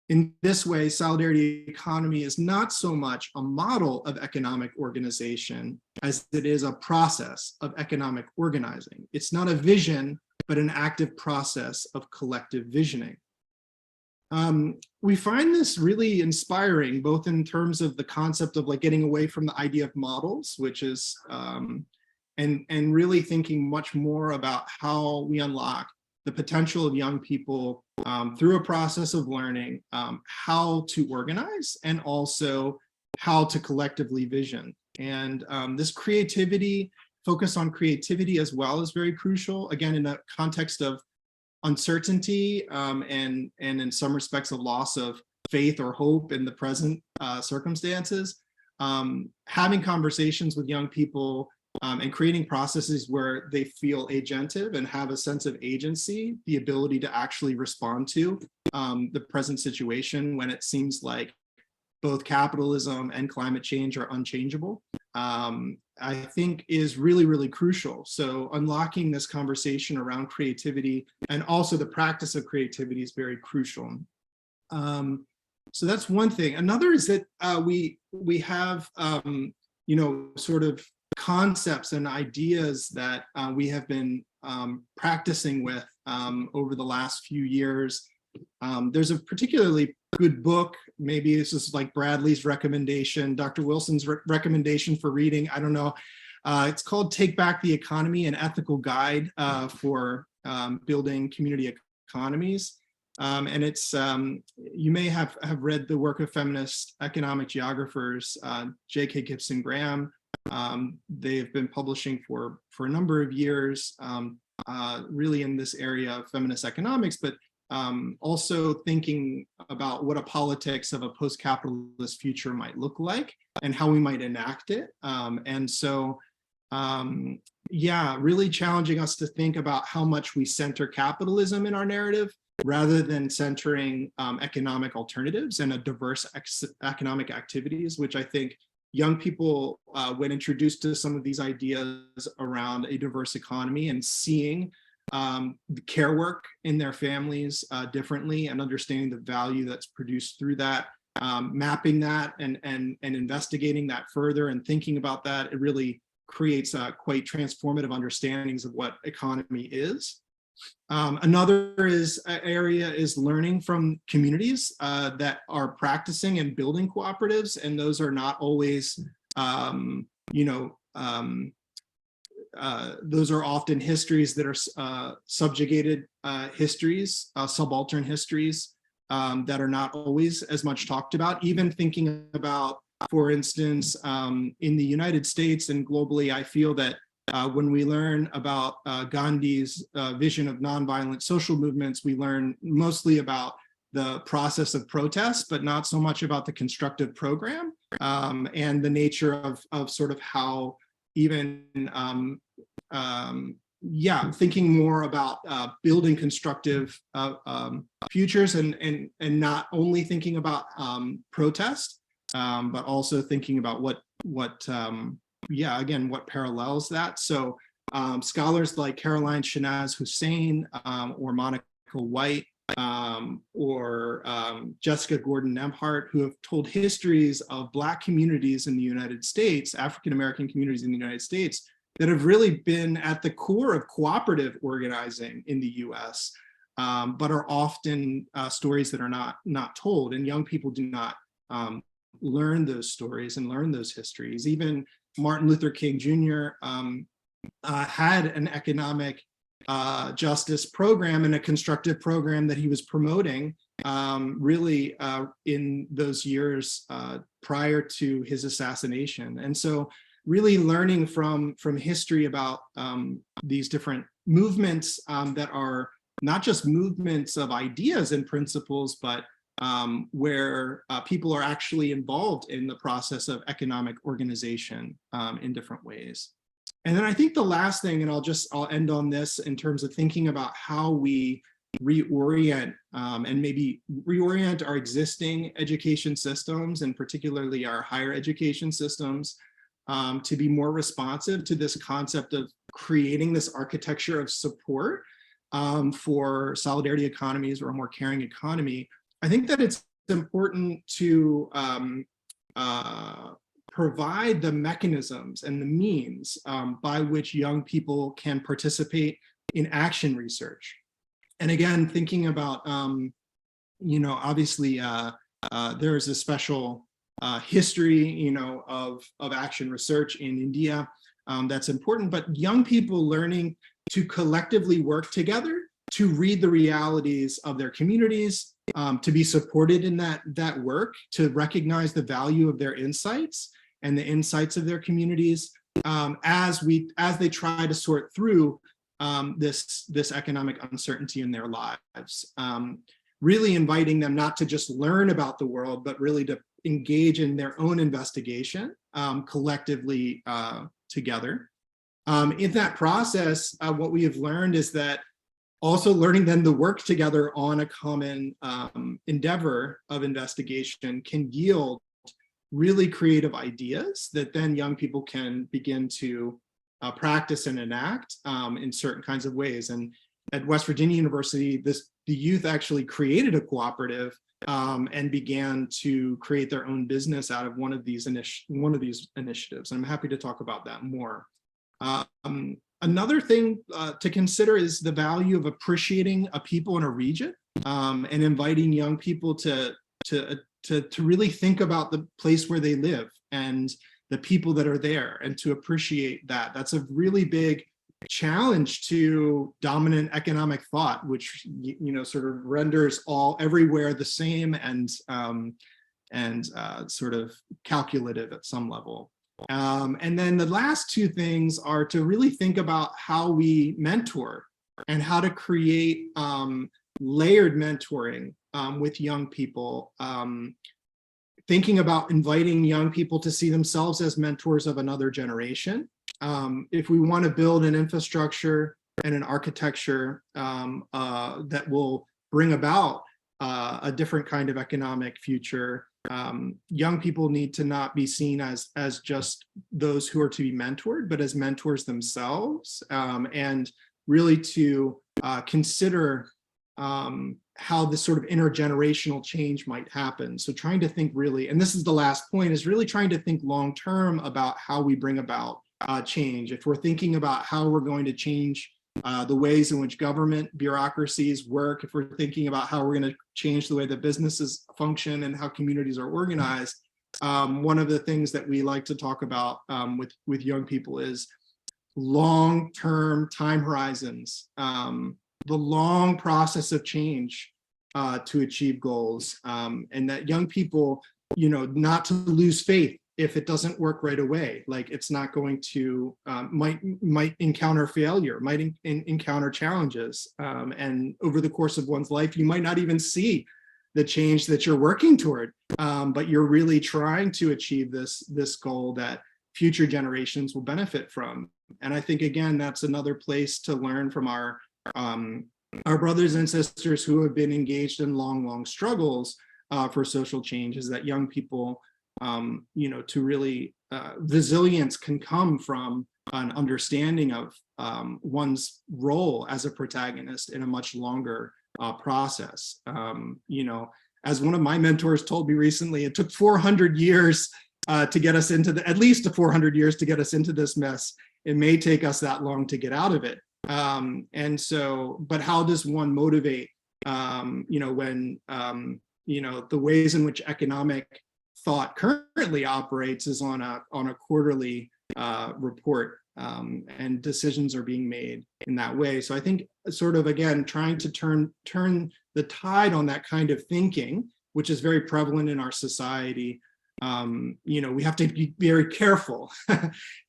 E: In this way, solidarity economy is not so much a model of economic organization as it is a process of economic organizing. It's not a vision, but an active process of collective visioning. We find this really inspiring, both in terms of the concept of like getting away from the idea of models, which is, and really thinking much more about how we unlock the potential of young people through a process of learning how to organize and also how to collectively vision. And this creativity, focus on creativity as well, is very crucial, again, in the context of uncertainty and in some respects of loss of faith or hope in the present circumstances. Having conversations with young people and creating processes where they feel agentive and have a sense of agency, the ability to actually respond to the present situation when it seems like both capitalism and climate change are unchangeable, I think is really, really crucial. So unlocking this conversation around creativity and also the practice of creativity is very crucial. So that's one thing. Another is that we have, you know, sort of concepts and ideas that we have been practicing with over the last few years. There's a particularly good book, maybe this is like Bradley's recommendation, Dr. Wilson's recommendation for reading, I don't know. It's called Take Back the Economy, an ethical guide for building community economies. And it's, you may have read the work of feminist economic geographers, J.K. Gibson Graham. They've been publishing for a number of years, really in this area of feminist economics, but also thinking about what a politics of a post-capitalist future might look like and how we might enact it. And so yeah, really challenging us to think about how much we center capitalism in our narrative rather than centering economic alternatives and a diverse economic activities, which I think young people, when introduced to some of these ideas around a diverse economy and seeing the care work in their families differently and understanding the value that's produced through that, mapping that and investigating that further and thinking about that, it really creates quite transformative understandings of what economy is. Another area is learning from communities that are practicing and building cooperatives, and those are not always, those are often histories that are subjugated histories, subaltern histories that are not always as much talked about. Even thinking about, for instance, in the United States and globally, I feel that when we learn about Gandhi's vision of nonviolent social movements, we learn mostly about the process of protest, but not so much about the constructive program and the nature of sort of how even, yeah, thinking more about building constructive futures and not only thinking about protest, but also thinking about what yeah, again, what parallels that. So scholars like Caroline Shanaz Hussein or Monica White or Jessica Gordon-Nemhart, who have told histories of Black communities in the United States, African-American communities in the United States, that have really been at the core of cooperative organizing in the US, but are often stories that are not told, and young people do not learn those stories and learn those histories. Even Martin Luther King Jr. Had an economic justice program and a constructive program that he was promoting really in those years prior to his assassination. And so really learning from history about these different movements that are not just movements of ideas and principles, but where people are actually involved in the process of economic organization in different ways. And then I think the last thing, and I'll end on this in terms of thinking about how we reorient and maybe reorient our existing education systems, and particularly our higher education systems, to be more responsive to this concept of creating this architecture of support for solidarity economies or a more caring economy. I think that it's important to provide the mechanisms and the means by which young people can participate in action research. And again, thinking about, you know, obviously there's a special history, you know, of action research in India that's important, but young people learning to collectively work together to read the realities of their communities, to be supported in that work, to recognize the value of their insights and the insights of their communities as they try to sort through this economic uncertainty in their lives. Really inviting them not to just learn about the world, but really to engage in their own investigation collectively together. In that process, what we have learned is that also learning them to work together on a common endeavor of investigation can yield really creative ideas that then young people can begin to practice and enact in certain kinds of ways. And at West Virginia University, the youth actually created a cooperative and began to create their own business out of one of these initiatives. And I'm happy to talk about that more. Another thing to consider is the value of appreciating a people in a region and inviting young people to really think about the place where they live and the people that are there, and to appreciate that. That's a really big challenge to dominant economic thought, which, you know, sort of renders everywhere the same and sort of calculative at some level. And then the last two things are to really think about how we mentor and how to create layered mentoring with young people, thinking about inviting young people to see themselves as mentors of another generation, if we want to build an infrastructure and an architecture that will bring about a different kind of economic future, young people need to not be seen as just those who are to be mentored, but as mentors themselves, and really to consider how this sort of intergenerational change might happen. So trying to think really, and this is the last point, is really trying to think long-term about how we bring about change. If we're thinking about how we're going to change the ways in which government bureaucracies work, if we're thinking about how we're going to change the way that businesses function and how communities are organized, one of the things that we like to talk about with young people is long-term time horizons, the long process of change to achieve goals, and that young people, not to lose faith if it doesn't work right away. Like, it's not going to, might encounter failure, might encounter challenges. And over the course of one's life, you might not even see the change that you're working toward, but you're really trying to achieve this goal that future generations will benefit from. And I think, again, that's another place to learn from our brothers and sisters who have been engaged in long struggles for social change, is that young people, to really, resilience can come from an understanding of one's role as a protagonist in a much longer process. As one of my mentors told me recently, it took 400 years to get us into at least 400 years to get us into this mess. It may take us that long to get out of it. And so, but how does one motivate, when, the ways in which economic thought currently operates is on a quarterly report, and decisions are being made in that way. So I think, sort of, again, trying to turn the tide on that kind of thinking, which is very prevalent in our society. We have to be very careful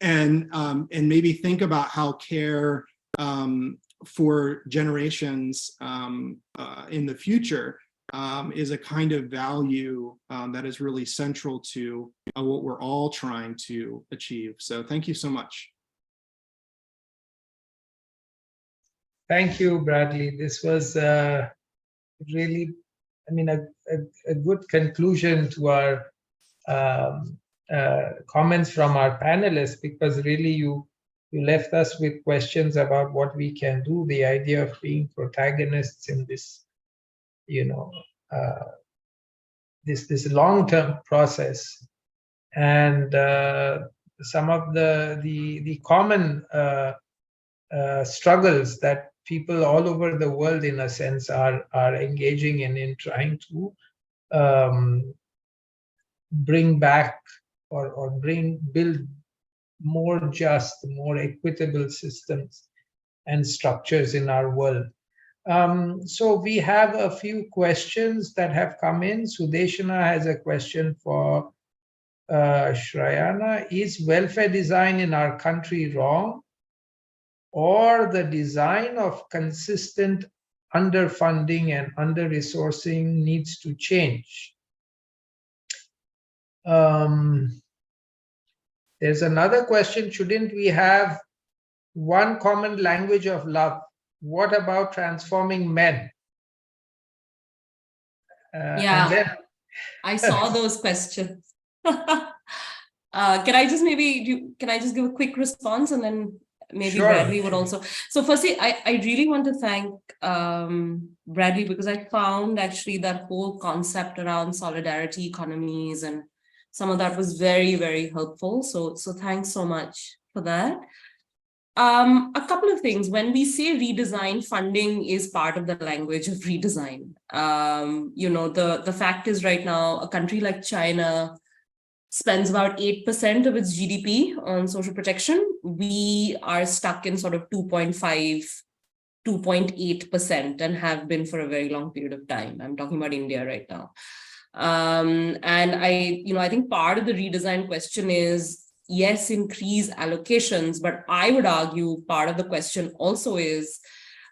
E: and maybe think about how care for generations in the future is a kind of value that is really central to what we're all trying to achieve. So thank you so much.
A: Thank you, Bradley. This was really, a good conclusion to our comments from our panelists, because really you left us with questions about what we can do, the idea of being protagonists in this, this long-term process, and some of the common struggles that people all over the world, in a sense, are engaging in trying to bring back or build more just, more equitable systems and structures in our world. So we have a few questions that have come in. Sudeshana has a question for Shrayana. Is welfare design in our country wrong, or the design of consistent underfunding and under-resourcing needs to change? There's another question: shouldn't we have one common language of love? What about transforming men?
D: Yeah, I saw those questions. Can I just give a quick response, and then maybe sure. Bradley would also. So firstly, I really want to thank Bradley, because I found actually that whole concept around solidarity economies and some of that was very, very helpful. So thanks so much for that. A couple of things. When we say redesign, funding is part of the language of redesign. The fact is, right now, a country like China spends about 8% of its GDP on social protection. We are stuck in sort of 2.5, 2.8% and have been for a very long period of time. I'm talking about India right now. And I think part of the redesign question is, yes, increase allocations, but I would argue part of the question also is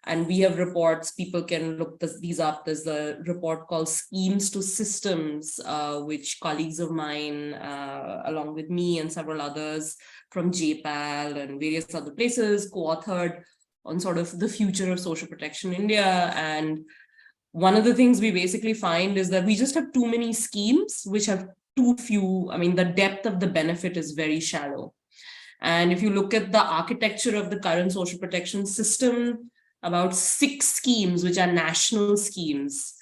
D: And we have reports, people can look these up. There's a report called Schemes to Systems, which colleagues of mine, along with me and several others from JPAL and various other places, co-authored on sort of the future of social protection in India. And one of the things we basically find is that we just have too many schemes which have too few. I mean, the depth of the benefit is very shallow. And if you look at the architecture of the current social protection system, about 6 schemes, which are national schemes,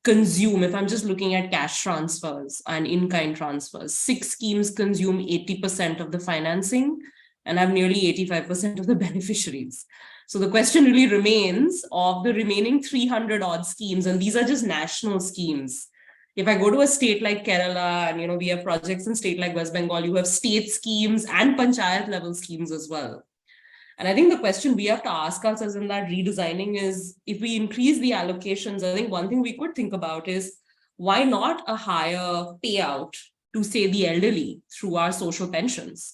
D: consume, if I'm just looking at cash transfers and in-kind transfers, 6 schemes consume 80% of the financing and have nearly 85% of the beneficiaries. So the question really remains, of the remaining 300 odd schemes, and these are just national schemes. If I go to a state like Kerala, and we have projects in state like West Bengal, you have state schemes and panchayat level schemes as well. And I think the question we have to ask ourselves in that redesigning is, if we increase the allocations, I think one thing we could think about is, why not a higher payout to, say, the elderly through our social pensions,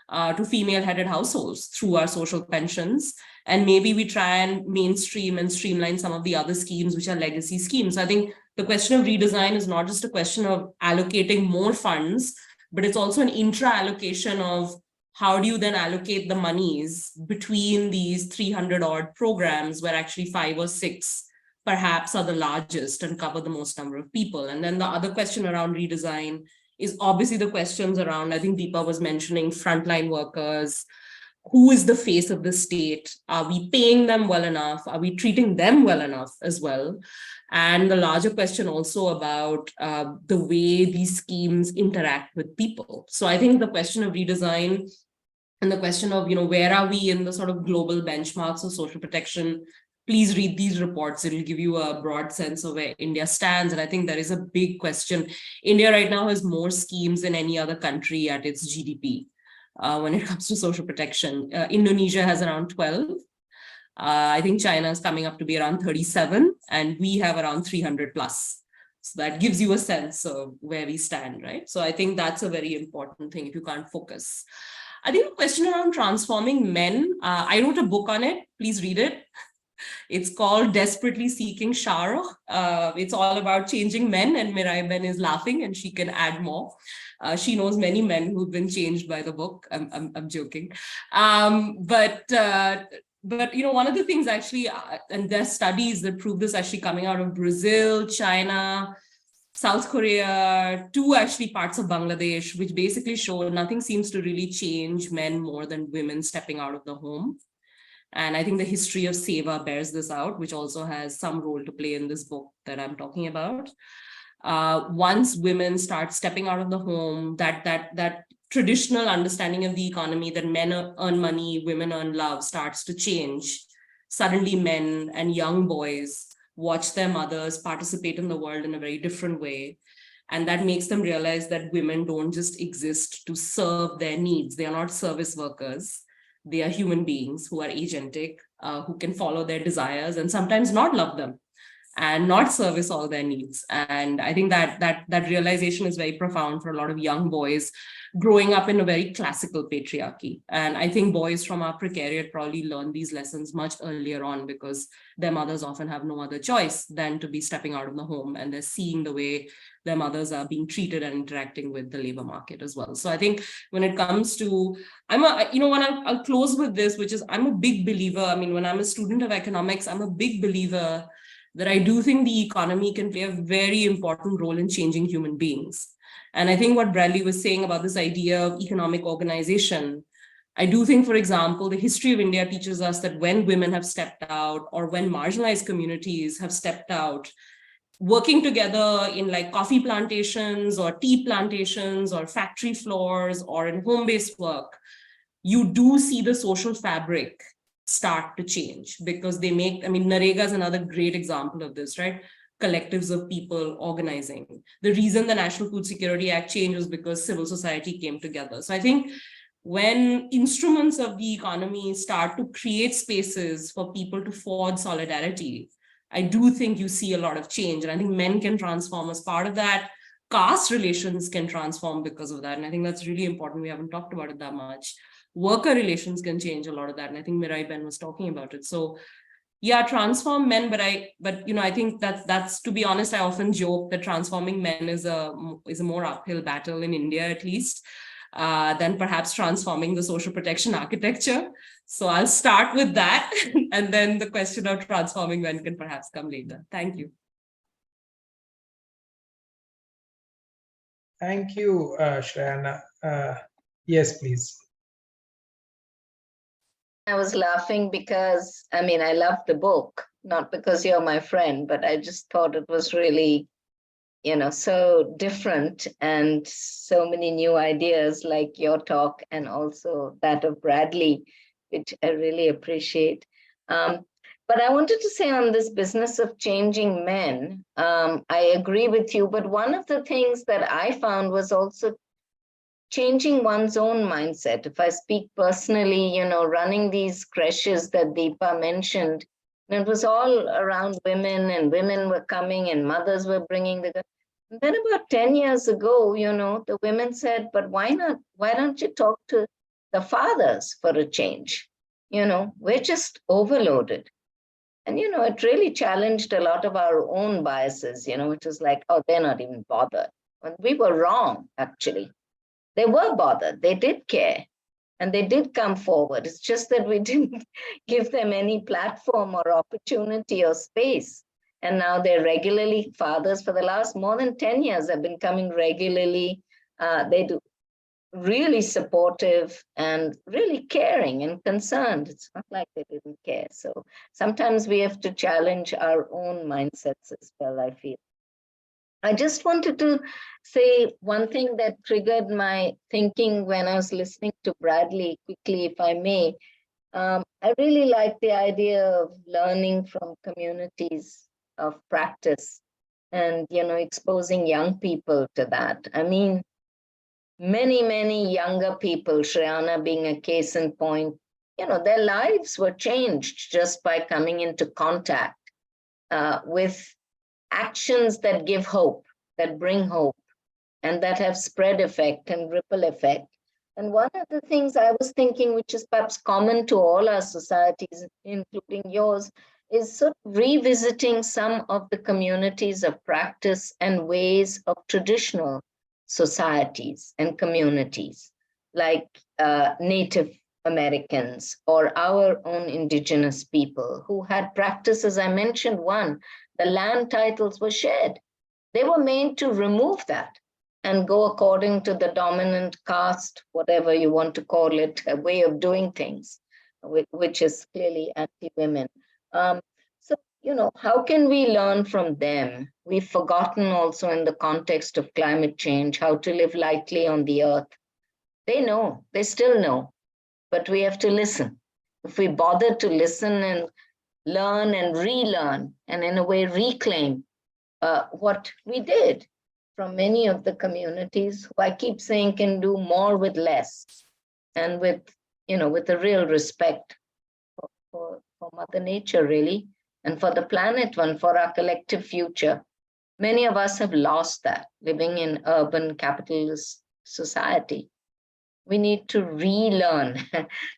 D: to female-headed households through our social pensions, and maybe we try and mainstream and streamline some of the other schemes which are legacy schemes. I think the question of redesign is not just a question of allocating more funds, but it's also an intra-allocation of how do you then allocate the monies between these 300 odd programs, where actually 5 or 6 perhaps are the largest and cover the most number of people. And then the other question around redesign is obviously the questions around, I think Dipa was mentioning, frontline workers. Who is the face of the state? Are we paying them well enough? Are we treating them well enough as well? And the larger question also about the way these schemes interact with people. So I think the question of redesign and the question of, where are we in the sort of global benchmarks of social protection? Please read these reports. It'll give you a broad sense of where India stands. And I think there is a big question. India right now has more schemes than any other country at its GDP when it comes to social protection. Indonesia has around 12. I think China is coming up to be around 37, and we have around 300 plus. So that gives you a sense of where we stand, right? So I think that's a very important thing if you can't focus. I think the question around transforming men, I wrote a book on it. Please read it. It's called Desperately Seeking Shah Rukh. It's all about changing men, and Mirai Ben is laughing and she can add more. She knows many men who've been changed by the book. I'm joking. But one of the things actually, and there's studies that prove this actually coming out of Brazil, China, South Korea, 2 actually parts of Bangladesh, which basically show nothing seems to really change men more than women stepping out of the home. And I think the history of SEWA bears this out, which also has some role to play in this book that I'm talking about. Once women start stepping out of the home, that traditional understanding of the economy that men earn money, women earn love starts to change. Suddenly men and young boys watch their mothers participate in the world in a very different way. And that makes them realize that women don't just exist to serve their needs. They are not service workers. They are human beings who are agentic, who can follow their desires and sometimes not love them and not service all their needs. And I think that realization is very profound for a lot of young boys growing up in a very classical patriarchy. And I think boys from our precariat probably learn these lessons much earlier on, because their mothers often have no other choice than to be stepping out of the home, and they're seeing the way their mothers are being treated and interacting with the labor market as well. So I think when it comes to, I'll close with this, which is I'm a big believer. When I'm a student of economics, I'm a big believer that I do think the economy can play a very important role in changing human beings. And I think what Bradley was saying about this idea of economic organization, I do think, for example, the history of India teaches us that when women have stepped out, or when marginalized communities have stepped out, working together in like coffee plantations or tea plantations or factory floors or in home-based work, you do see the social fabric start to change, because they make, Narega is another great example of this, right? Collectives of people organizing. The reason the National Food Security Act changed was because civil society came together. So I think when instruments of the economy start to create spaces for people to forge solidarity, I do think you see a lot of change. And I think men can transform as part of that. Caste relations can transform because of that. And I think that's really important. We haven't talked about it that much. Worker relations can change a lot of that. And I think Mirai Ben was talking about it. So yeah, transform men, but I think that's to be honest, I often joke that transforming men is a more uphill battle in India, at least, than perhaps transforming the social protection architecture. So I'll start with that, and then the question of transforming men can perhaps come later. Thank you.
A: Thank you, Shrayana. Yes, please.
C: I was laughing because, I mean, I love the book, not because you're my friend, but I just thought it was really, so different and so many new ideas like your talk and also that of Bradley, which I really appreciate. But I wanted to say on this business of changing men, I agree with you, but one of the things that I found was also changing one's own mindset. If I speak personally, running these creches that Dipa mentioned, and it was all around women, and women were coming and mothers were bringing the. And then about 10 years ago, the women said, but why don't you talk to the fathers for a change? We're just overloaded. And, it really challenged a lot of our own biases, which was like, oh, they're not even bothered. And we were wrong, actually. They were bothered, they did care, and they did come forward. It's just that we didn't give them any platform or opportunity or space. And now they're regularly fathers for the last more than 10 years have been coming regularly. They do really supportive and really caring and concerned. It's not like they didn't care. So sometimes we have to challenge our own mindsets as well, I feel. I just wanted to say one thing that triggered my thinking when I was listening to Bradley quickly, if I may. I really like the idea of learning from communities of practice and, exposing young people to that. I mean, many younger people, Shrayana being a case in point, their lives were changed just by coming into contact with actions that give hope, that bring hope, and that have spread effect and ripple effect. And one of the things I was thinking, which is perhaps common to all our societies, including yours, is sort of revisiting some of the communities of practice and ways of traditional societies and communities, like Native Americans or our own indigenous people who had practices. I mentioned one, the land titles were shared. They were made to remove that and go according to the dominant caste, whatever you want to call it, a way of doing things, which is clearly anti-women. So, how can we learn from them? We've forgotten also in the context of climate change, how to live lightly on the earth. They know, they still know, but we have to listen. If we bother to listen and learn and relearn, and in a way reclaim what we did from many of the communities who I keep saying can do more with less, and with a real respect for Mother Nature, really, and for the planet and for our collective future. Many of us have lost that living in urban capitalist society. We need to relearn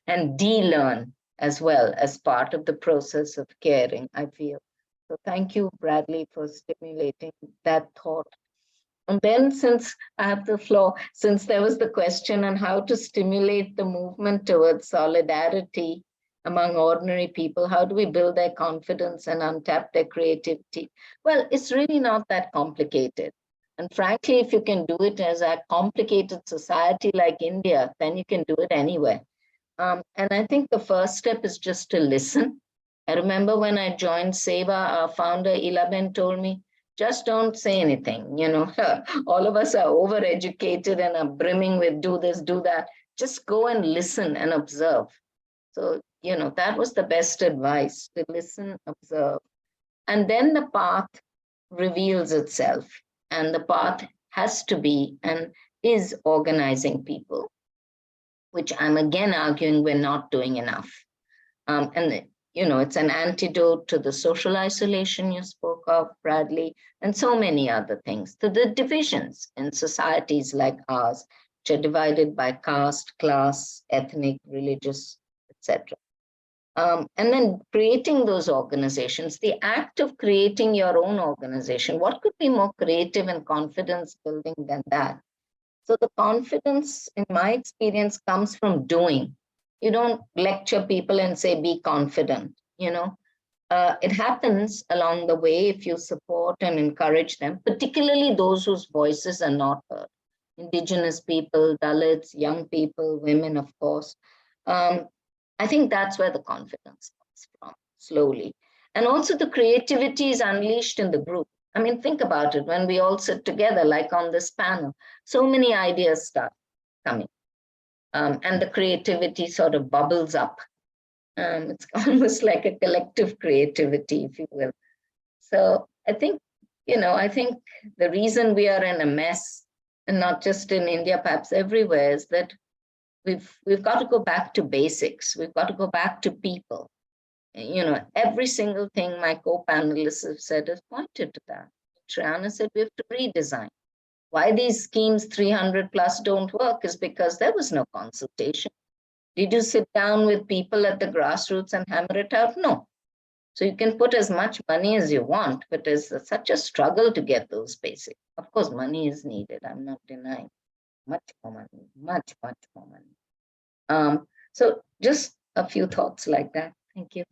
C: and de-learn as well as part of the process of caring, I feel. So thank you, Bradley, for stimulating that thought. And then, since I have the floor, since there was the question on how to stimulate the movement towards solidarity among ordinary people, how do we build their confidence and untap their creativity? Well, it's really not that complicated. And frankly, if you can do it as a complicated society like India, then you can do it anywhere. And I think the first step is just to listen. I remember when I joined SEWA, our founder, Ilaben, told me, just don't say anything. All of us are overeducated and are brimming with do this, do that. Just go and listen and observe. So, that was the best advice, to listen, observe. And then the path reveals itself. And the path has to be and is organizing people, which I'm again arguing we're not doing enough. And it's an antidote to the social isolation you spoke of, Bradley, and so many other things, to the divisions in societies like ours, which are divided by caste, class, ethnic, religious, etc. And then creating those organizations, the act of creating your own organization, what could be more creative and confidence building than that? So the confidence, in my experience, comes from doing. You don't lecture people and say, be confident, you know. It happens along the way if you support and encourage them, particularly those whose voices are not heard. Indigenous people, Dalits, young people, women, of course. I think that's where the confidence comes from, slowly. And also the creativity is unleashed in the group. I mean, think about it. When we all sit together, like on this panel, so many ideas start coming. And the creativity sort of bubbles up. It's almost like a collective creativity, if you will. So I think, I think the reason we are in a mess, and not just in India, perhaps everywhere, is that we've got to go back to basics. We've got to go back to people. Every single thing my co-panelists have said has pointed to that. Shrayana said we have to redesign. Why these schemes 300 plus don't work is because there was no consultation. Did you sit down with people at the grassroots and hammer it out? No. So you can put as much money as you want, but there's such a struggle to get those basics. Of course, money is needed. I'm not denying. Much more money, much more money. So just a few thoughts like that. Thank you.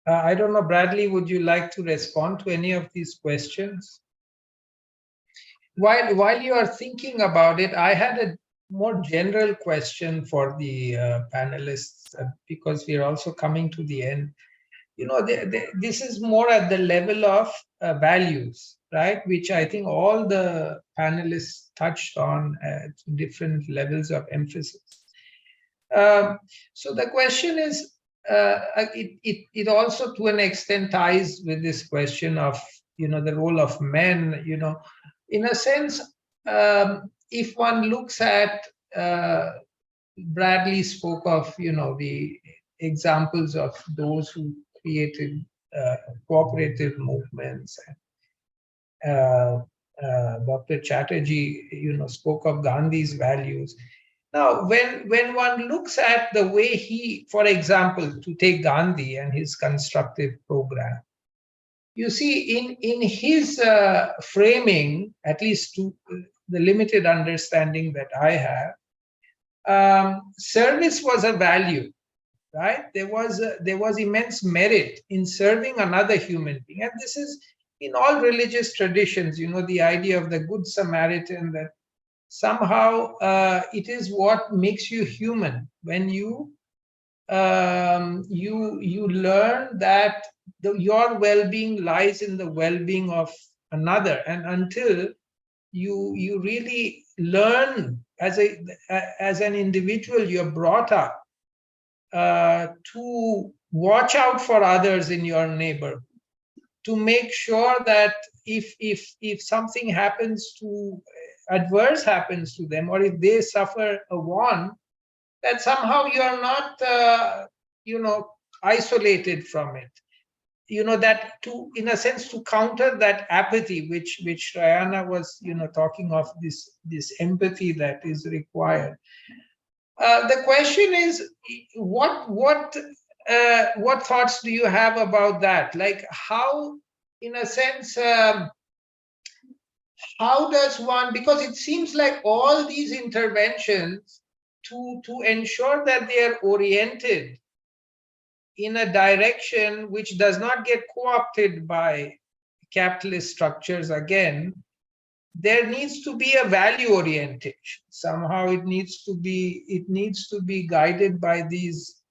A: I don't know, Bradley, would you like to respond to any of these questions? While you are thinking about it, I had a more general question for the panelists, because we are also coming to the end. This is more at the level of values, right? Which I think all the panelists touched on at different levels of emphasis. So the question is, it also to an extent ties with this question of, the role of men, in a sense, if one looks at, Bradley spoke of, the examples of those who created cooperative movements. Dr. Chatterjee, spoke of Gandhi's values. Now, when one looks at the way he, for example, to take Gandhi and his constructive program, you see in his framing, at least to the limited understanding that I have, service was a value, right? There was immense merit in serving another human being. And this is in all religious traditions, the idea of the Good Samaritan, that somehow it is what makes you human when you learn that your well-being lies in the well-being of another, and until you really learn as an individual, you're brought up to watch out for others in your neighborhood, to make sure that if something adverse happens to them, or if they suffer a want, that somehow you are not isolated from it. That in a sense, to counter that apathy, which Shrayana was talking of, this empathy that is required. The question is, what thoughts do you have about that? Like, how, in a sense, how does one, because it seems like all these interventions to ensure that they are oriented in a direction which does not get co-opted by capitalist structures again, there needs to be a value orientation. Somehow it needs to be guided by these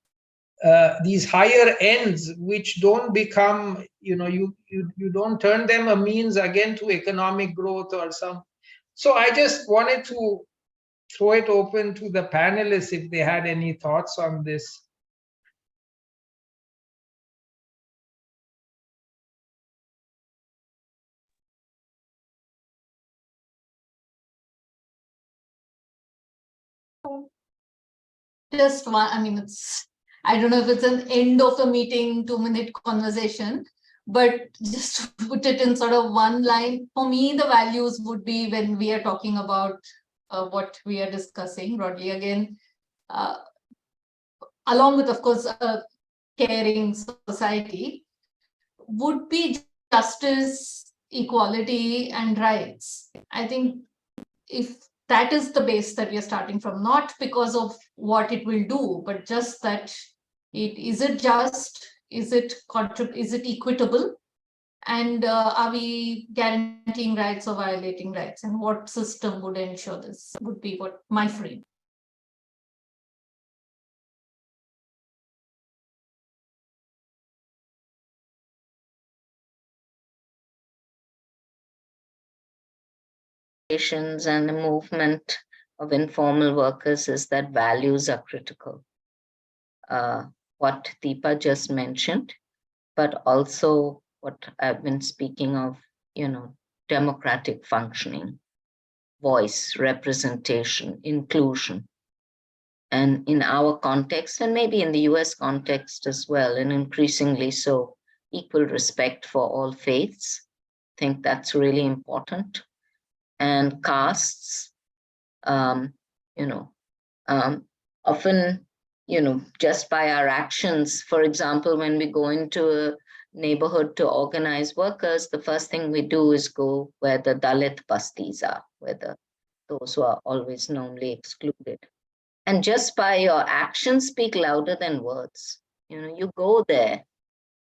A: higher ends, which don't become, you don't turn them a means again to economic growth or some. So I just wanted to throw it open to the panelists if they had any thoughts on this.
B: Just one, I don't know if it's an end of a meeting, 2-minute conversation, but just to put it in sort of one line, for me, the values would be, when we are talking about what we are discussing broadly again, along with, of course, a caring society, would be justice, equality, and rights. I think if that is the base that we are starting from, not because of what it will do, but just that is it just, is it equitable, and are we guaranteeing rights or violating rights, and what system would ensure this, would be what my frame.
C: And the movement of informal workers is that values are critical. What Dipa just mentioned, but also what I've been speaking of, democratic functioning, voice, representation, inclusion. And in our context, and maybe in the US context as well, and increasingly so, equal respect for all faiths. I think that's really important. And castes, often, just by our actions, for example, when we go into a neighborhood to organize workers, the first thing we do is go where the Dalit bastis are, where those who are always normally excluded. And just by your actions speak louder than words. You go there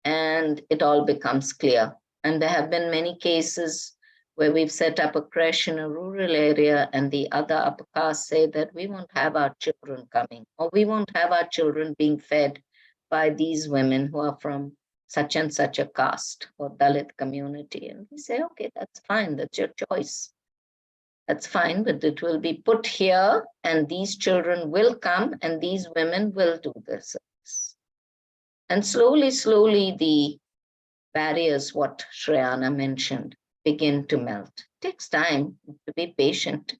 C: and it all becomes clear. And there have been many cases where we've set up a creche in a rural area and the other upper castes say that we won't have our children coming, or we won't have our children being fed by these women who are from such and such a caste or Dalit community. And we say, okay, that's fine, that's your choice. That's fine, but it will be put here and these children will come and these women will do this. And slowly, the barriers, what Shrayana mentioned, begin to melt. It takes time to be patient.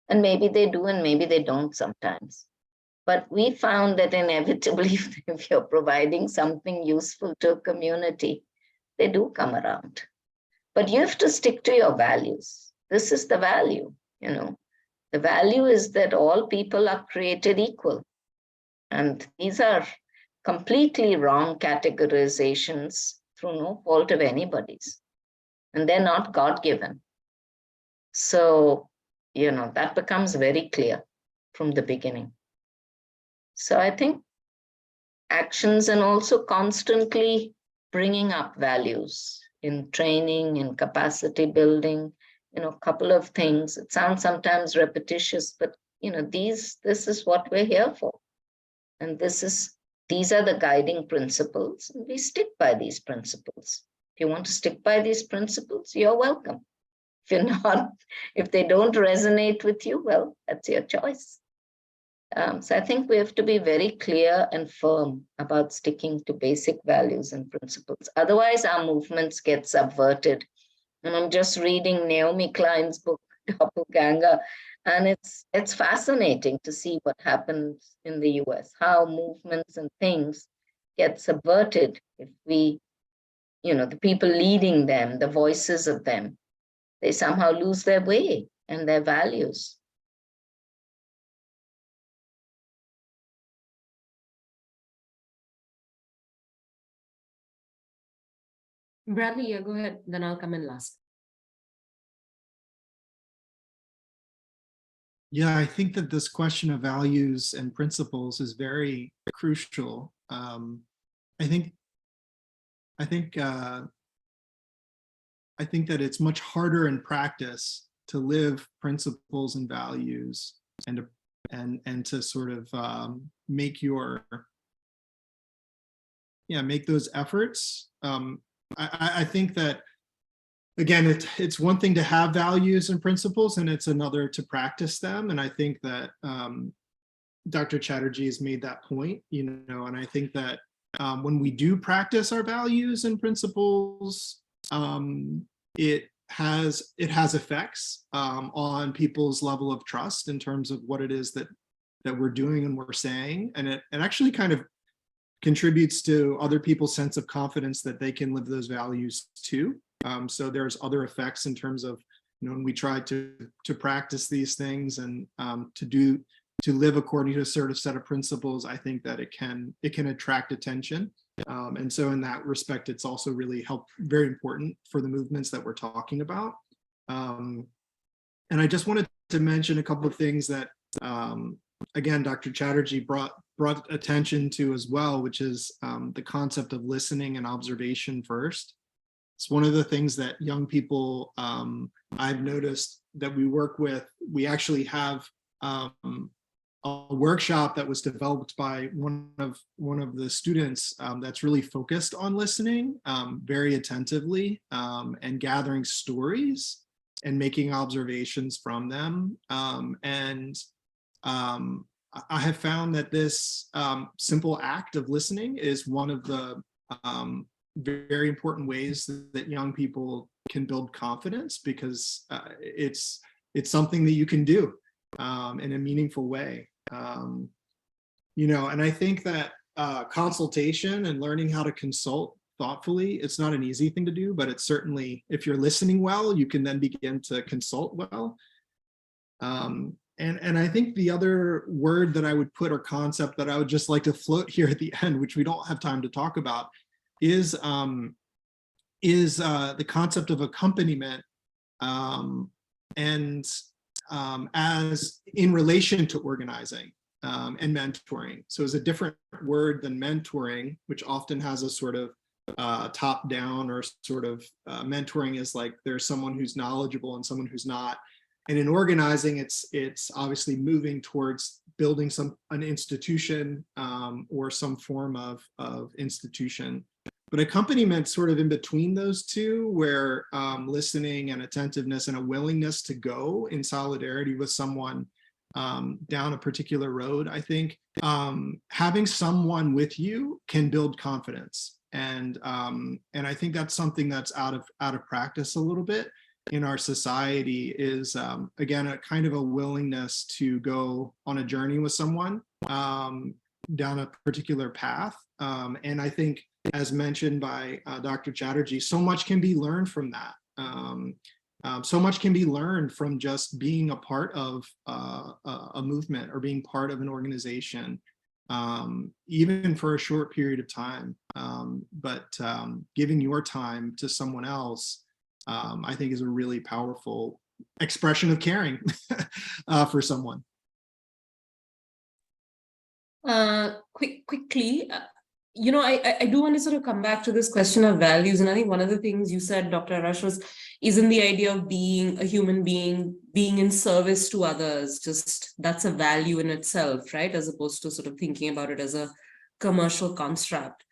C: And maybe they do and maybe they don't sometimes. But we found that inevitably, if you're providing something useful to a community, they do come around. But you have to stick to your values. This is the value, The value is that all people are created equal. And these are completely wrong categorizations through no fault of anybody's. And they're not God-given. So, that becomes very clear from the beginning. So I think actions and also constantly bringing up values in training, in capacity building, a couple of things. It sounds sometimes repetitious, but this is what we're here for. And these are the guiding principles, and we stick by these principles. If you want to stick by these principles, you're welcome. If you're not, if they don't resonate with you, well, that's your choice. So I think we have to be very clear and firm about sticking to basic values and principles. Otherwise, our movements get subverted. And I'm just reading Naomi Klein's book, Doppelganger, and it's fascinating to see what happens in the US, how movements and things get subverted if we, the people leading them, the voices of them, they somehow lose their way and their values.
D: Bradley, yeah, go ahead, then I'll come in last.
E: Yeah, I think that this question of values and principles is very crucial. I think that it's much harder in practice to live principles and values and to sort of make those efforts. I think that, again, it's one thing to have values and principles, and it's another to practice them. And I think that Dr. Chatterjee has made that point, and I think that when we do practice our values and principles, it has effects on people's level of trust in terms of what it is that we're doing and we're saying, and it actually kind of contributes to other people's sense of confidence that they can live those values too. So there's other effects in terms of when we try to practice these things and to live according to a certain set of principles, I think that it can attract attention. And so in that respect, it's also really very important for the movements that we're talking about. And I just wanted to mention a couple of things that, again, Dr. Chatterjee brought attention to as well, which is the concept of listening and observation first. It's one of the things that young people I've noticed that we work with. We actually have a workshop that was developed by one of the students that's really focused on listening very attentively and gathering stories and making observations from them. I have found that this simple act of listening is one of the very important ways that young people can build confidence, because it's something that you can do in a meaningful way. And I think that consultation and learning how to consult thoughtfully, it's not an easy thing to do, but it's certainly, if you're listening well, you can then begin to consult well. And I think the other word that I would put, or concept that I would just like to float here at the end, which we don't have time to talk about, is the concept of accompaniment, as in relation to organizing and mentoring. So it's a different word than mentoring, which often has a sort of top down, or sort of mentoring is like there's someone who's knowledgeable and someone who's not. And in organizing, it's obviously moving towards building an institution or some form of institution. But accompaniment sort of in between those two, where listening and attentiveness and a willingness to go in solidarity with someone down a particular road, I think having someone with you can build confidence. And I think that's something that's out of practice a little bit in our society, is again a kind of a willingness to go on a journey with someone down a particular path. And I think, as mentioned by Dr. Chatterjee, so much can be learned from that. So much can be learned from just being a part of a movement or being part of an organization, even for a short period of time. But giving your time to someone else, I think, is a really powerful expression of caring for someone.
D: Quickly, I do want to sort of come back to this question of values. And I think one of the things you said, Dr. Arash, is in the idea of being a human being in service to others. Just that's a value in itself, right? As opposed to sort of thinking about it as a commercial construct.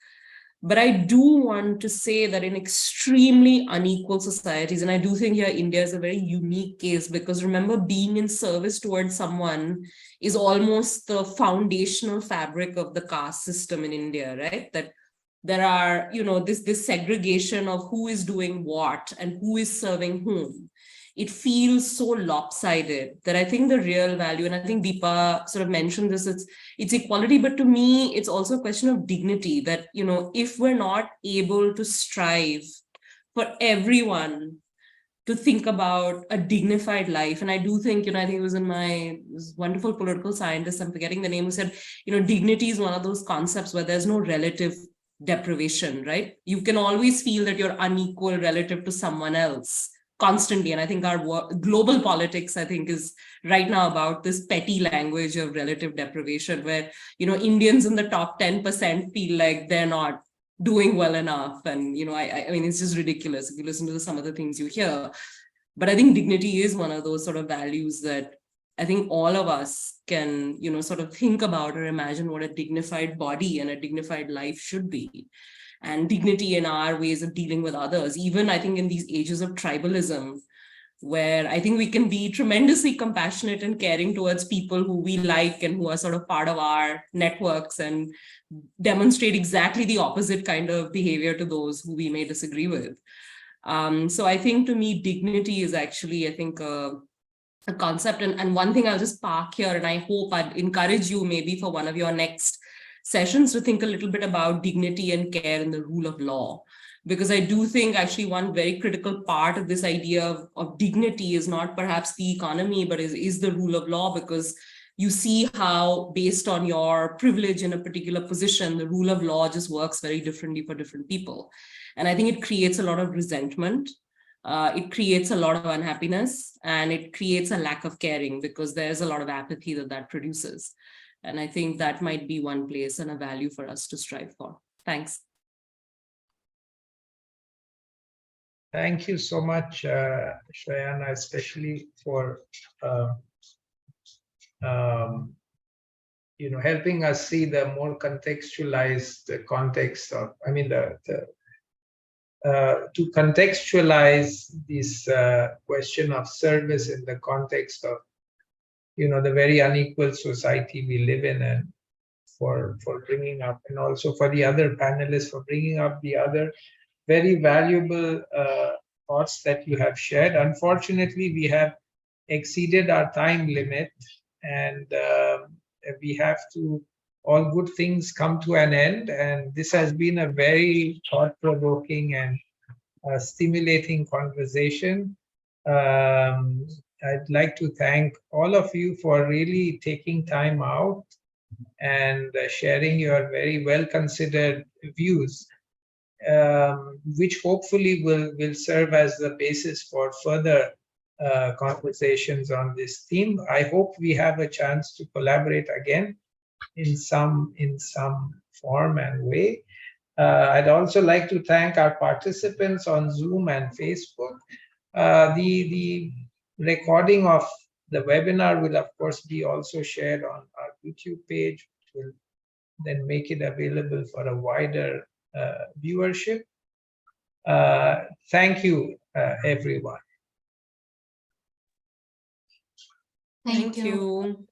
D: But I do want to say that in extremely unequal societies, and I do think here India is a very unique case, because remember, being in service towards someone is almost the foundational fabric of the caste system in India, right? That there are, this segregation of who is doing what and who is serving whom. It feels so lopsided that I think the real value, and I think Dipa sort of mentioned this, it's equality, but to me, it's also a question of dignity, that, if we're not able to strive for everyone to think about a dignified life, and I do think, I think it was in this wonderful political scientist, I'm forgetting the name, who said, dignity is one of those concepts where there's no relative deprivation, right? You can always feel that you're unequal relative to someone else constantly. And I think our global politics, I think, is right now about this petty language of relative deprivation, where, Indians in the top 10% feel like they're not doing well enough. And, I mean, it's just ridiculous if you listen to some of the things you hear. But I think dignity is one of those sort of values that I think all of us can, sort of think about or imagine what a dignified body and a dignified life should be. And dignity in our ways of dealing with others, even I think in these ages of tribalism, where I think we can be tremendously compassionate and caring towards people who we like and who are sort of part of our networks, and demonstrate exactly the opposite kind of behavior to those who we may disagree with. So I think, to me, dignity is actually, I think, a concept. And one thing I'll just park here, and I hope I'd encourage you maybe for one of your next sessions to think a little bit about dignity and care in the rule of law, because I do think actually one very critical part of this idea of dignity is not perhaps the economy, but is the rule of law, because you see how based on your privilege in a particular position, the rule of law just works very differently for different people. And I think it creates a lot of resentment. It creates a lot of unhappiness, and it creates a lack of caring, because there's a lot of apathy that produces. And I think that might be one place and a value for us to strive for. Thanks.
A: Thank you so much, Shrayana, especially for helping us see the more contextualized context of, to contextualize this question of service in the context of, the very unequal society we live in, and for bringing up, and also for the other panelists for bringing up the other very valuable thoughts that you have shared. Unfortunately, we have exceeded our time limit, and we have to, all good things come to an end, and this has been a very thought-provoking and stimulating conversation. I'd like to thank all of you for really taking time out and sharing your very well-considered views, which hopefully will serve as the basis for further conversations on this theme. I hope we have a chance to collaborate again in some form and way. I'd also like to thank our participants on Zoom and Facebook. The recording of the webinar will of course be also shared on our YouTube page, which will then make it available for a wider viewership. Thank you, everyone.
B: Thank you.
D: you.